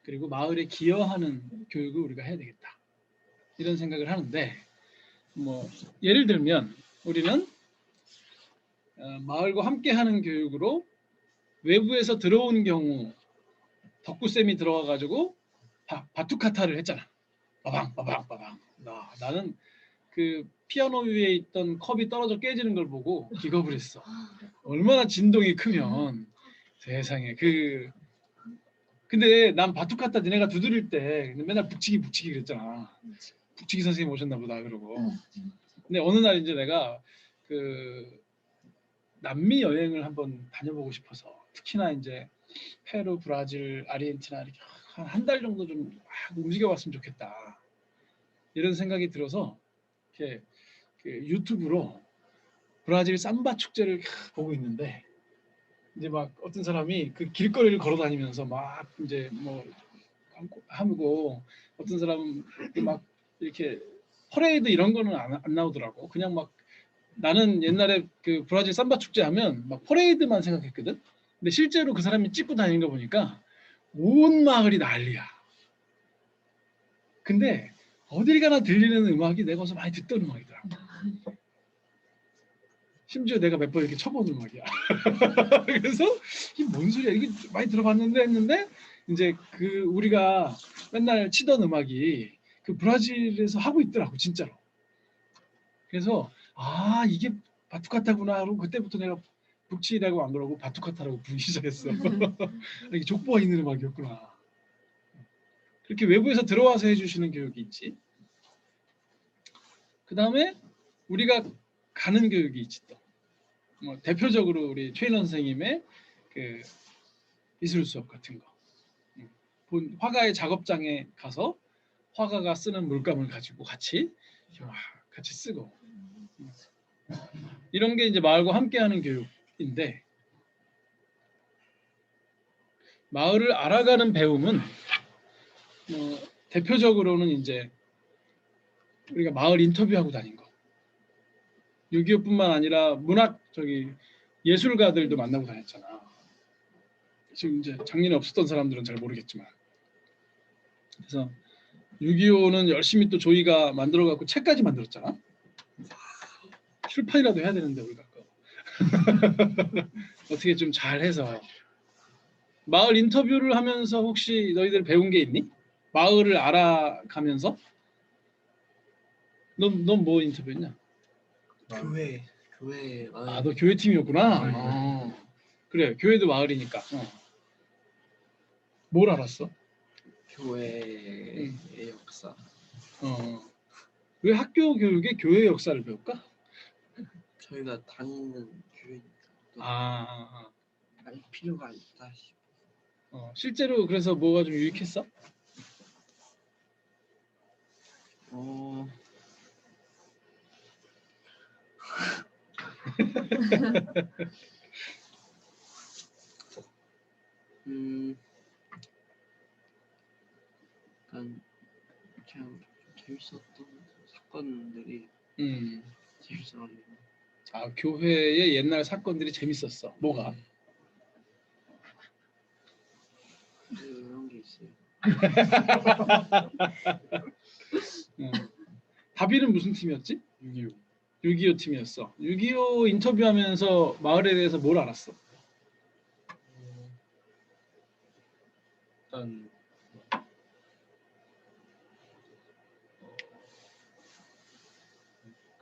그리고 마을에 기여하는 교육을 우리가 해야 되겠다. 이런 생각을 하는데, 뭐 예를 들면 우리는 마을과 함께하는 교육으로 외부에서 들어온 경우 덕구쌤이 들어와가지고 바투카타를 했잖아. 빠방 빠방 빠방. 나는 그 피아노 위에 있던 컵이 떨어져 깨지는 걸 보고 기겁을 했어. 얼마나 진동이 크면 세상에. 근데 난 바투카타 니네가 두드릴 때 맨날 북치기 그랬잖아. 북치기 선생님 오셨나 보다 그러고. 근데 어느 날 이제 내가 그 남미 여행을 한번 다녀보고 싶어서, 특히나 이제 페루, 브라질, 아르헨티나 이렇게 한 달 정도 좀 움직여봤으면 좋겠다. 이런 생각이 들어서 이렇게 유튜브로 브라질 삼바 축제를 보고 있는데, 이제 막 어떤 사람이 그 길거리를 걸어 다니면서 막 이제 뭐 하고, 어떤 사람은 막 이렇게 퍼레이드 이런 거는 안 나오더라고. 그냥 막 나는 옛날에 그 브라질 삼바 축제 하면 막 퍼레이드만 생각했거든. 근데 실제로 그 사람이 찍고 다니는 거 보니까 온 마을이 난리야. 근데 어딜 가나 들리는 음악이 내가 어디서 많이 듣던 음악이더라. 심지어 내가 몇 번 이렇게 쳐본 음악이야. 그래서 이게 뭔 소리야? 이게 많이 들어봤는데 했는데, 이제 그 우리가 맨날 치던 음악이 그 브라질에서 하고 있더라고, 진짜로. 그래서 이게 바투카타구나 하고 그때부터 내가 북치라고 안 그러고 바투카타라고 부르기 시작했어. 이게 족보가 있는 음악이었구나. 그렇게 외부에서 들어와서 해주시는 교육이 있지. 그 다음에 우리가 가는 교육이 있지 또. 뭐 대표적으로 우리 최인원 선생님의 그 미술 수업 같은 거. 본 화가의 작업장에 가서 화가가 쓰는 물감을 가지고 같이 쓰고. 이런 게 이제 마을과 함께하는 교육인데, 마을을 알아가는 배움은 대표적으로는 이제 우리가 마을 인터뷰하고 다닌 거. 6.25뿐만 아니라 예술가들도 만나고 다녔잖아. 지금 이제 작년에 없었던 사람들은 잘 모르겠지만. 그래서 6.25는 열심히 또 조이가 만들어갖고 책까지 만들었잖아. 출판이라도 해야 되는데 우리가 어떻게 좀 잘해서. 마을 인터뷰를 하면서 혹시 너희들 배운 게 있니? 마을을 알아가면서? 넌 뭐 인터뷰했냐? 교회. 너 교회 팀이었구나. 그래, 교회도 마을이니까. 뭘 알았어? 교회의 역사. 왜 학교 교육에 교회 역사를 배울까? 저희가 다니는 교회니까 알 필요가 있다 싶어. 실제로 그래서 뭐가 좀 유익했어? 약간 그냥 재밌었던 사건들이 재밌어가지고. 교회의 옛날 사건들이 재밌었어. 뭐가? 그런 게 있어요. 다비는 무슨 팀이었지? 6.25 팀이었어. 6.25 인터뷰하면서 마을에 대해서 뭘 알았어? 일단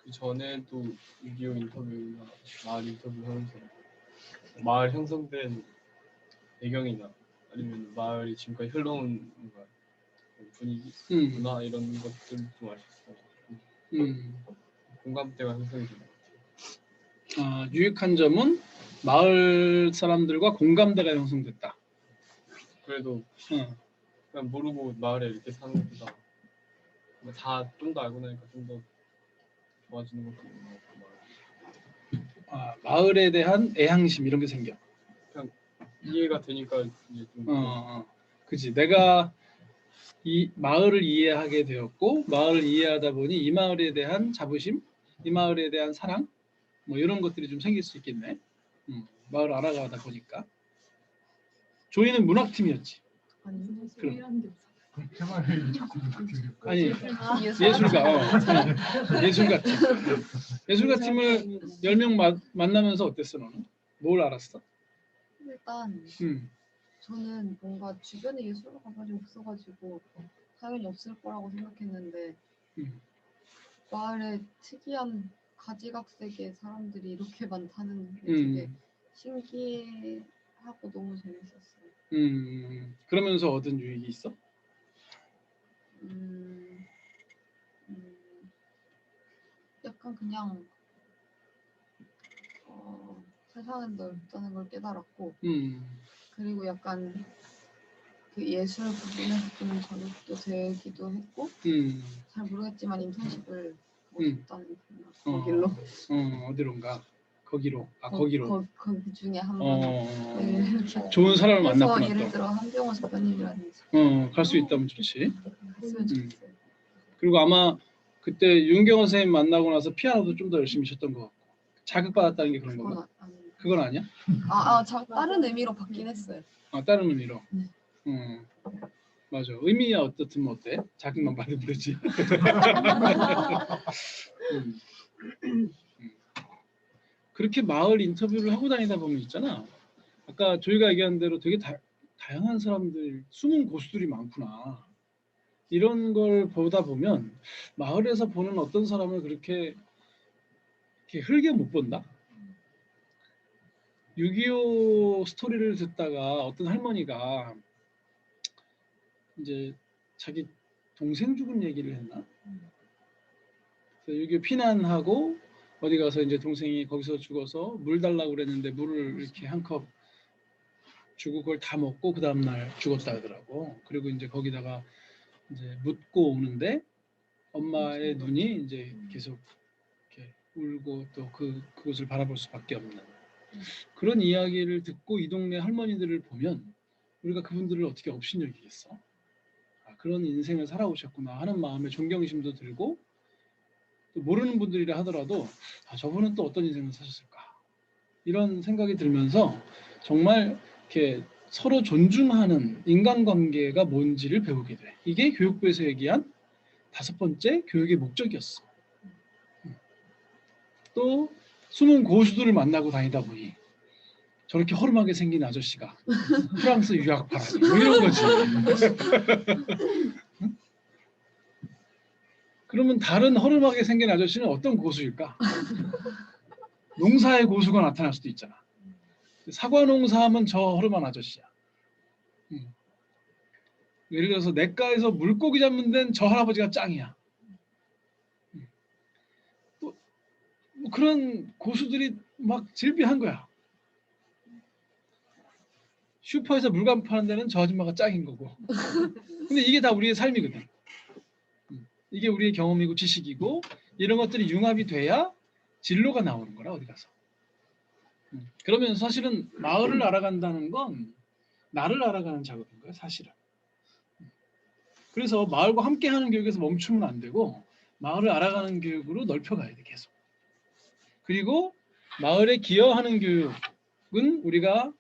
그 전에도 6.25 인터뷰나 마을 인터뷰 하면서 마을 형성된 배경이나 아니면 마을이 지금까지 흘러온 분위기, 문화 이런 것들 좀 알 수 있어요. 공감대가 형성이 되는 것 같아요. 유익한 점은 마을 사람들과 공감대가 형성됐다. 그래도 그냥 모르고 마을에 이렇게 사는 것보다 다 좀 더 알고 나니까 좀 더 좋아지는 것도 있는 것 같고 마을에 대한 애향심 이런 게 생겨. 이해가 되니까 이제 좀 그지. 내가 이 마을을 이해하게 되었고 마을을 이해하다 보니 이 마을에 대한 자부심, 이 마을에 대한 사랑, 뭐 이런 것들이 좀 생길 수 있겠네. 마을을 알아가다 보니까. 조이는 문학팀이었지. 아니 그럼. 소리라는 게 아니 예술가. 예술가팀. 예술가팀을 10명 만나면서 어땠어 너는? 뭘 알았어? 일단 저는 뭔가 주변에 예술가가 많이 없어가지고 당연히 없을 거라고 생각했는데 마을에 특이한 가지각색의 사람들이 이렇게 많다는 게 되게 신기하고 너무 재밌었어요. 그러면서 얻은 유익이 있어? 약간 그냥 세상은 넓다는 걸 깨달았고 그리고 약간 그 예술 부분에서 좀 자극도 되기도 했고 잘 모르겠지만 인턴십을 하고 싶다는 거길로 어디론가 거기로 거기 중에 한 번 좋은 사람을 만났구나. 예를 들어 한병호 작가님이라든지 갈 수 있다면 좋지. 했으면 좋겠어요. 그리고 아마 그때 윤경원 선생님 만나고 나서 피아노도 좀 더 열심히 쳤던 것 같고 자극받았다는 게 그런 건가? 그건 아니야? 다른 의미로 받긴 했어요. 다른 의미로. 맞아. 의미야 어떻든 어때? 자극만 받으면 되지. 그렇게 마을 인터뷰를 하고 다니다 보면 있잖아. 아까 저희가 얘기한 대로 되게 다양한 사람들, 숨은 고수들이 많구나. 이런 걸 보다 보면 마을에서 보는 어떤 사람을 그렇게 흘게 못 본다. 6.25 스토리를 듣다가 어떤 할머니가 이제 자기 동생 죽은 얘기를 했나? 6.25 피난하고 어디 가서 이제 동생이 거기서 죽어서 물 달라고 그랬는데 물을 이렇게 한 컵 주고 그걸 다 먹고 그 다음 날 죽었다 하더라고. 그리고 이제 거기다가 이제 묻고 오는데 엄마의 눈이 이제 계속 이렇게 울고 또 그곳을 바라볼 수밖에 없는 그런 이야기를 듣고 이 동네 할머니들을 보면 우리가 그분들을 어떻게 업신여기겠어? 그런 인생을 살아오셨구나 하는 마음에 존경심도 들고 또 모르는 분들이라 하더라도 저분은 또 어떤 인생을 사셨을까? 이런 생각이 들면서 정말 이렇게 서로 존중하는 인간관계가 뭔지를 배우게 돼. 이게 교육부에서 얘기한 5번째 교육의 목적이었어. 또 숨은 고수들을 만나고 다니다 보니 저렇게 허름하게 생긴 아저씨가 프랑스 유학 파라니 뭐 이런 거지. 그러면 다른 허름하게 생긴 아저씨는 어떤 고수일까? 농사의 고수가 나타날 수도 있잖아. 사과 농사하면 저 허름한 아저씨야. 예를 들어서 냇가에서 물고기 잡는 데는 저 할아버지가 짱이야. 또 뭐 그런 고수들이 막 질비한 거야. 슈퍼에서 물건 파는 데는 저 아줌마가 짱인 거고. 근데 이게 다 우리의 삶이거든. 이게 우리의 경험이고 지식이고 이런 것들이 융합이 돼야 진로가 나오는 거라 어디 가서. 그러면 사실은 마을을 알아간다는 건 나를 알아가는 작업인 거야 사실은. 그래서 마을과 함께하는 교육에서 멈추면 안 되고 마을을 알아가는 교육으로 넓혀가야 돼 계속. 그리고 마을에 기여하는 교육은 우리가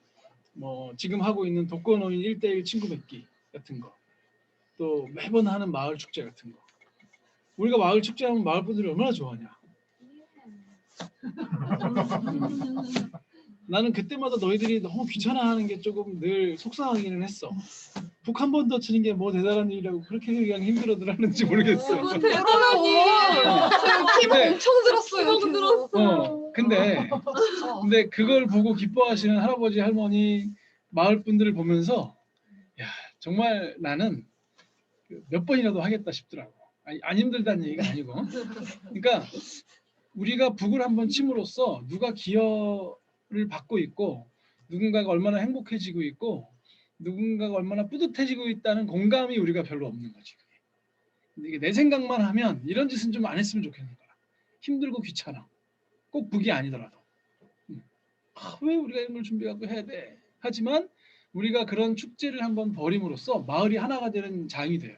뭐 지금 하고 있는 독거노인 1:1 친구 맺기 같은 거, 또 매번 하는 마을 축제 같은 거. 우리가 마을 축제하면 마을 분들이 얼마나 좋아하냐. 나는 그때마다 너희들이 너무 귀찮아하는 게 조금 늘 속상하기는 했어. 북 한 번 더 치는 게 뭐 대단한 일이라고 그렇게 그냥 힘들어들 하는지 모르겠어. 그러더니 피부 엄청 들었어요. 근데 그걸 보고 기뻐하시는 할아버지 할머니 마을 분들을 보면서 야 정말 나는 몇 번이라도 하겠다 싶더라고. 아니, 안 힘들다는 얘기가 아니고. 그러니까 우리가 북을 한번 침으로써 누가 기여를 받고 있고 누군가가 얼마나 행복해지고 있고 누군가가 얼마나 뿌듯해지고 있다는 공감이 우리가 별로 없는 거지. 근데 이게 내 생각만 하면 이런 짓은 좀 안 했으면 좋겠는 거야. 힘들고 귀찮아. 꼭 북이 아니더라도. 왜 우리가 이런 걸 준비하고 해야 돼? 하지만 우리가 그런 축제를 한번 벌임으로써 마을이 하나가 되는 장이 돼요.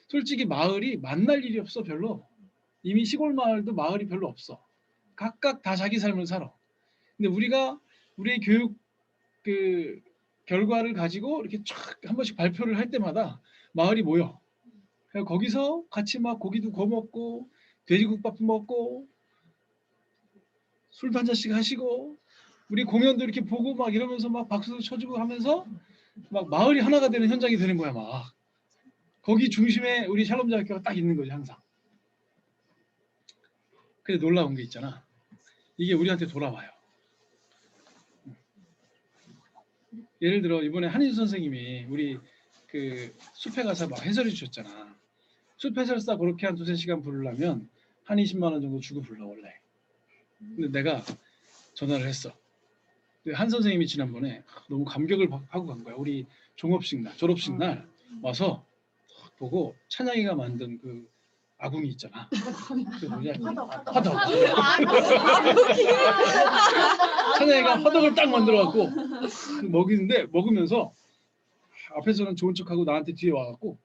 솔직히 마을이 만날 일이 없어 별로. 이미 시골 마을도 마을이 별로 없어. 각각 다 자기 삶을 살아. 근데 우리가 우리의 교육 그 결과를 가지고 이렇게 쫙 한 번씩 발표를 할 때마다 마을이 모여. 그래서 거기서 같이 막 고기도 구워 먹고 돼지국밥도 먹고 술도 한 잔씩 하시고 우리 공연도 이렇게 보고 막 이러면서 막 박수도 쳐주고 하면서 막 마을이 하나가 되는 현장이 되는 거야 막. 거기 중심에 우리 샬롬자학교가 딱 있는 거지 항상. 근데 놀라운 게 있잖아. 이게 우리한테 돌아와요. 예를 들어 이번에 한인수 선생님이 우리 그 숲에 가서 막 해설해 주셨잖아. 숲 해설사 그렇게 한 2-3시간 부르려면 한 20만 원 정도 주고 불러 원래. 근데 내가 전화를 했어. 근데 한 선생님이 지난번에 너무 감격을 하고 간 거야. 우리 졸업식 날 와서 보고 찬양이가 만든 그 아궁이 있잖아. 그 뭐냐? 화덕. 찬양이가 화덕을 딱 만들어 갖고 먹이는데 먹으면서 앞에서는 좋은 척하고 나한테 뒤에 와갖고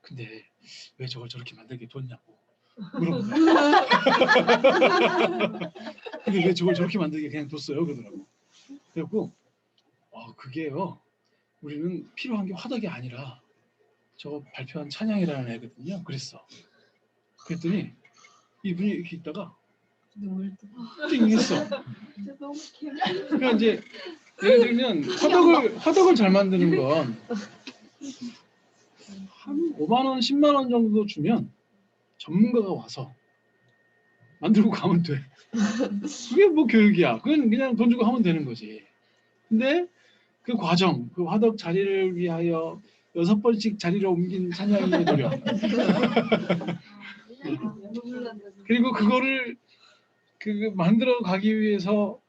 근데 왜 저걸 저렇게 만들게 뒀냐고 물어본 거야. 근데 왜 저걸 저렇게 만들게 그냥 뒀어요? 그러더라고. 그래갖고 그게요. 우리는 필요한 게 화덕이 아니라 저거 발표한 찬양이라는 애거든요. 그랬어. 그랬더니 이분이 이렇게 있다가 띵 했어. 그러니까 이제 예를 들면 화덕을 잘 만드는 건 한 5만 원, 10만 원 정도 주면 전문가가 와서 만들고 가면 돼. 그게 뭐 교육이야. 그건 그냥 돈 주고 하면 되는 거지. 근데 그 과정, 그 화덕 자리를 위하여 6번씩 자리를 옮긴 찬양이의 노력. 그리고 그거를 만들어 가기 위해서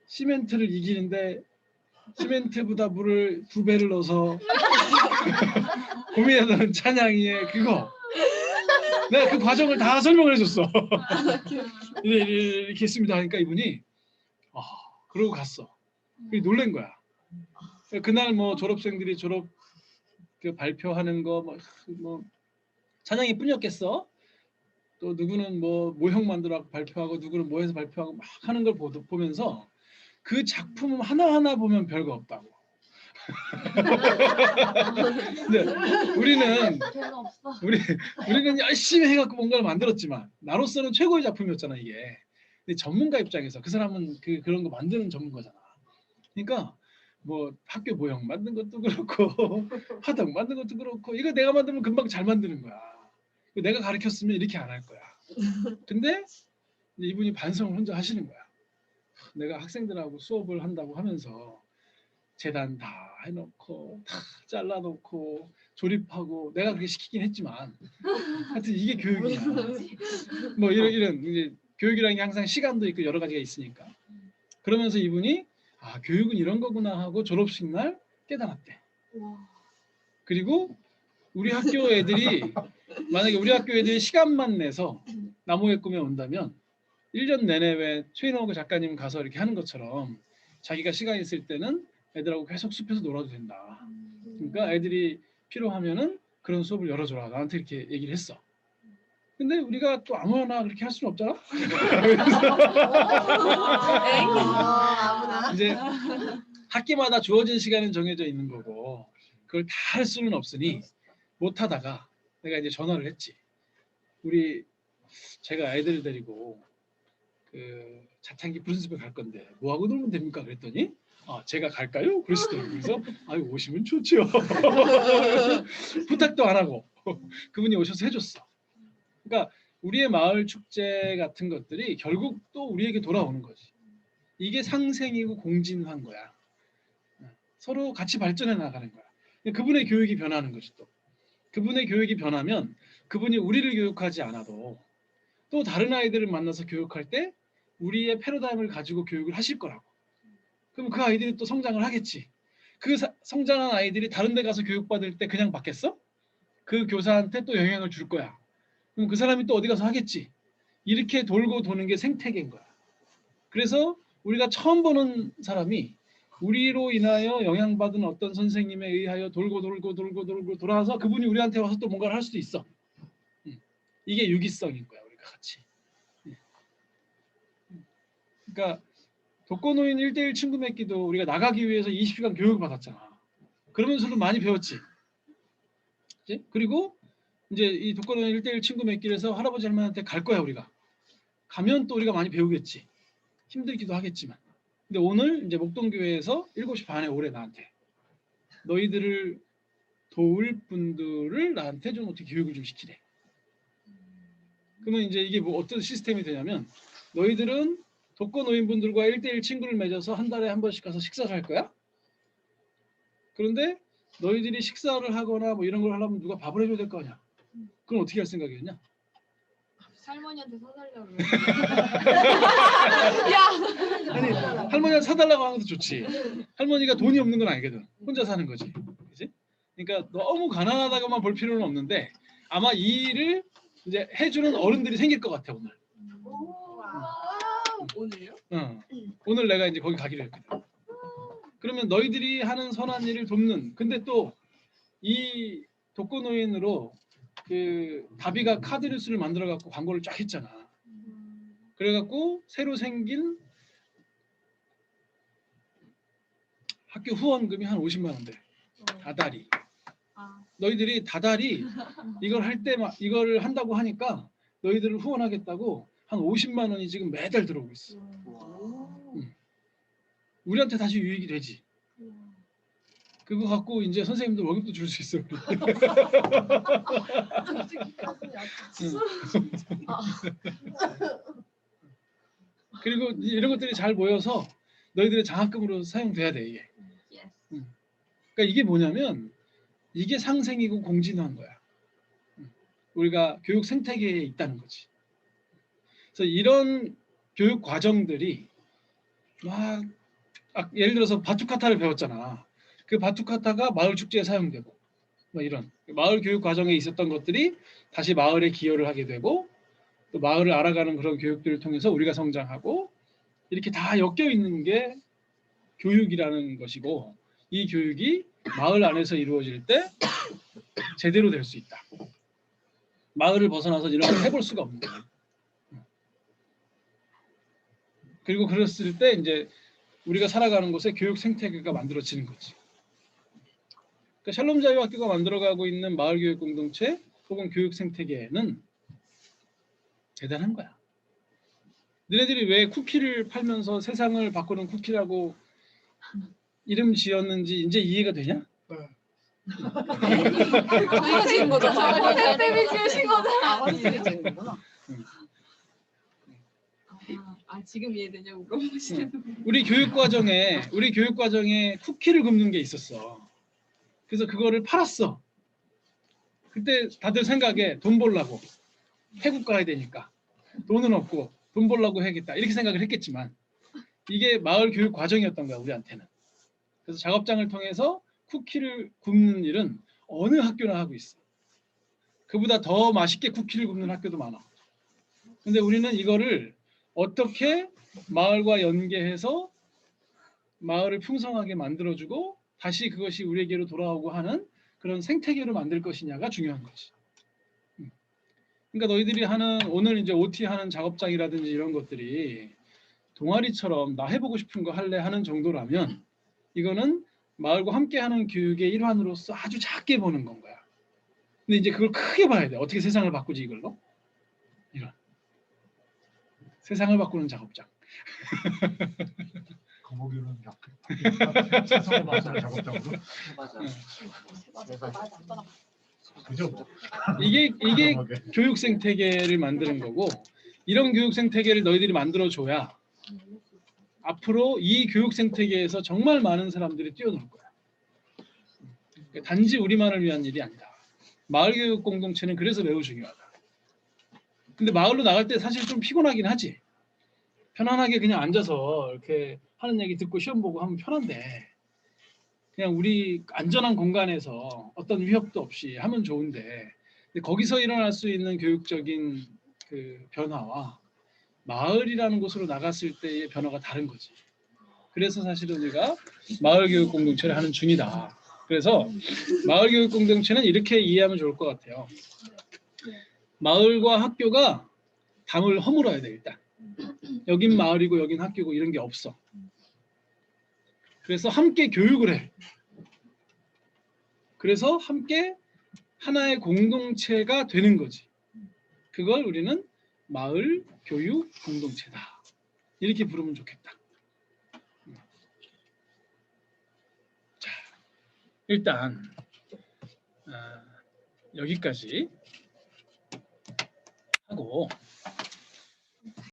시멘트를 이기는데 시멘트보다 물을 2배를 넣어서 고민하던 찬양이의 그거. 내가 그 과정을 다 설명을 해줬어. 이렇게 했습니다 하니까 이분이 그러고 갔어. 놀란 거야. 그날 뭐 졸업생들이 졸업 그 발표하는 거 뭐 찬양이 뿐이었겠어. 또 누구는 뭐 모형 만들어 발표하고 누구는 뭐 해서 발표하고 막 하는 걸 보면서 그 작품 하나하나 보면 별거 없다고. 근데 우리는 열심히 해갖고 뭔가를 만들었지만 나로서는 최고의 작품이었잖아 이게. 근데 전문가 입장에서 그 사람은 그런 거 만드는 전문가잖아. 그러니까 뭐 학교 모형 만든 것도 그렇고 화덕 만든 것도 그렇고 이거 내가 만들면 금방 잘 만드는 거야. 내가 가르쳤으면 이렇게 안 할 거야. 근데 이분이 반성을 혼자 하시는 거야. 내가 학생들하고 수업을 한다고 하면서 재단 다 해놓고 다 잘라놓고 조립하고 내가 그렇게 시키긴 했지만 하여튼 이게 교육이야. 뭐 이런 이제 교육이라는 게 항상 시간도 있고 여러 가지가 있으니까. 그러면서 이분이 교육은 이런 거구나 하고 졸업식 날 깨달았대. 그리고 우리 학교 애들이 만약에 우리 학교 애들이 시간만 내서 나무의 꿈에 온다면 1년 내내 왜 최인호 작가님 가서 이렇게 하는 것처럼 자기가 시간 있을 때는 애들하고 계속 숲에서 놀아도 된다. 그러니까 애들이 필요하면은 그런 수업을 열어줘라. 나한테 이렇게 얘기를 했어. 근데 우리가 또 아무나 그렇게 할 수는 없잖아. 이제 학기마다 주어진 시간은 정해져 있는 거고 그걸 다 할 수는 없으니 못 하다가 내가 이제 전화를 했지. 제가 애들 데리고 그 자창기 푸른숲에 갈 건데 뭐 하고 놀면 됩니까? 그랬더니 제가 갈까요? 그러시더라고요. 그래서 오시면 좋죠. 부탁도 안 하고 그분이 오셔서 해줬어. 그러니까 우리의 마을 축제 같은 것들이 결국 또 우리에게 돌아오는 거지. 이게 상생이고 공진한 거야. 서로 같이 발전해 나가는 거야. 그분의 교육이 변하는 거지 또. 그분의 교육이 변하면 그분이 우리를 교육하지 않아도 또 다른 아이들을 만나서 교육할 때 우리의 패러다임을 가지고 교육을 하실 거라고. 그럼 그 아이들이 또 성장을 하겠지. 그 성장한 아이들이 다른 데 가서 교육받을 때 그냥 받겠어? 그 교사한테 또 영향을 줄 거야. 그럼 그 사람이 또 어디 가서 하겠지. 이렇게 돌고 도는 게 생태계인 거야. 그래서 우리가 처음 보는 사람이 우리로 인하여 영향받은 어떤 선생님에 의하여 돌고 돌아서 그분이 우리한테 와서 또 뭔가를 할 수도 있어. 이게 유기성인 거야, 우리가 같이. 그러니까 독거노인 1대1 친구 맺기도 우리가 나가기 위해서 20시간 교육을 받았잖아. 그러면서도 많이 배웠지. 그치? 그리고 이제 이 독거노인 1대1 친구 맺기를 해서 할아버지 할머니한테 갈 거야, 우리가. 가면 또 우리가 많이 배우겠지. 힘들기도 하겠지만. 근데 오늘 이제 목동교회에서 7시 반에 오래 나한테. 너희들을 도울 분들을 나한테 좀 어떻게 교육을 좀 시키래. 그러면 이제 이게 뭐 어떤 시스템이 되냐면 너희들은 독거노인분들과 1대1 친구를 맺어서 한 달에 한 번씩 가서 식사를 할 거야. 그런데 너희들이 식사를 하거나 뭐 이런 걸 하려면 누가 밥을 해줘야 될 거 아니야. 그럼 어떻게 할 생각이었냐? 할머니한테 사달라고. 아니 할머니가 사달라고 하는 것도 좋지. 할머니가 돈이 없는 건 아니거든. 혼자 사는 거지. 그치? 그러니까 너무 가난하다고만 볼 필요는 없는데 아마 이 일을 이제 해주는 어른들이 생길 것 같아 오늘. 오늘요? 오늘 내가 이제 거기 가기로 했거든. 그러면 너희들이 하는 선한 일을 돕는. 근데 또 이 독거노인으로 그 다비가 카드뉴스를 만들어 갖고 광고를 쫙 했잖아. 그래갖고 새로 생긴 학교 후원금이 한 50만 원 돼. 다달이. 너희들이 다달이 이걸 할 때 이걸 한다고 하니까 너희들을 후원하겠다고 한 50만 원이 지금 매달 들어오고 있어. 우리한테 다시 유익이 되지. 그거 갖고 이제 선생님들 월급도 줄 수 있어. 그리고 이런 것들이 잘 모여서 너희들의 장학금으로 사용돼야 돼 이게. 그러니까 이게 뭐냐면 이게 상생이고 공진화인 거야. 우리가 교육 생태계에 있다는 거지. 그래서 이런 교육 과정들이 막 예를 들어서 바투카타를 배웠잖아. 그 바투카타가 마을 축제에 사용되고 뭐 이런 마을 교육 과정에 있었던 것들이 다시 마을에 기여를 하게 되고 또 마을을 알아가는 그런 교육들을 통해서 우리가 성장하고 이렇게 다 엮여 있는 게 교육이라는 것이고 이 교육이 마을 안에서 이루어질 때 제대로 될 수 있다. 마을을 벗어나서 이런 걸 해볼 수가 없는 거예요. 그리고 그랬을 때 이제 우리가 살아가는 곳에 교육 생태계가 만들어지는 거지. 그러니까 샬롬 자유학교가 만들어가고 있는 마을 교육 공동체 혹은 교육 생태계는 대단한 거야. 너네들이 왜 쿠키를 팔면서 세상을 바꾸는 쿠키라고 이름 지었는지 이제 이해가 되냐? 저희가 지은 거잖아. 쌤이 지으신 거잖아. 아버님이 지은 거구나. 지금 이해되냐고 물어보시는 우리 교육 과정에 쿠키를 굽는 게 있었어. 그래서 그거를 팔았어. 그때 다들 생각에 돈 벌라고 태국 가야 되니까 돈은 없고 돈 벌라고 해야겠다 이렇게 생각을 했겠지만 이게 마을 교육 과정이었던 거야 우리한테는. 그래서 작업장을 통해서 쿠키를 굽는 일은 어느 학교나 하고 있어. 그보다 더 맛있게 쿠키를 굽는 학교도 많아. 근데 우리는 이거를 어떻게 마을과 연계해서 마을을 풍성하게 만들어주고 다시 그것이 우리에게로 돌아오고 하는 그런 생태계로 만들 것이냐가 중요한 거지. 그러니까 너희들이 하는 오늘 이제 OT 하는 작업장이라든지 이런 것들이 동아리처럼 나 해보고 싶은 거 할래 하는 정도라면 이거는 마을과 함께하는 교육의 일환으로서 아주 작게 보는 건 거야. 근데 이제 그걸 크게 봐야 돼. 어떻게 세상을 바꾸지 이걸로? 이런 세상을 바꾸는 작업장. 거북이는 세상을 바꾸는 작업장으로. 맞아. 그죠? 이게 교육 생태계를 만드는 거고 이런 교육 생태계를 너희들이 만들어 줘야 앞으로 이 교육 생태계에서 정말 많은 사람들이 뛰어놀 거야. 단지 우리만을 위한 일이 아니다. 마을 교육 공동체는 그래서 매우 중요하다. 근데 마을로 나갈 때 사실 좀 피곤하긴 하지. 편안하게 그냥 앉아서 이렇게 하는 얘기 듣고 시험 보고 하면 편한데 그냥 우리 안전한 공간에서 어떤 위협도 없이 하면 좋은데 근데 거기서 일어날 수 있는 교육적인 그 변화와 마을이라는 곳으로 나갔을 때의 변화가 다른 거지. 그래서 사실은 우리가 마을 교육 공동체를 하는 중이다. 그래서 마을 교육 공동체는 이렇게 이해하면 좋을 것 같아요. 마을과 학교가 담을 허물어야 돼 일단. 여긴 마을이고 여긴 학교고 이런 게 없어. 그래서 함께 교육을 해. 그래서 함께 하나의 공동체가 되는 거지. 그걸 우리는 마을 교육 공동체다. 이렇게 부르면 좋겠다. 자, 일단 여기까지 하고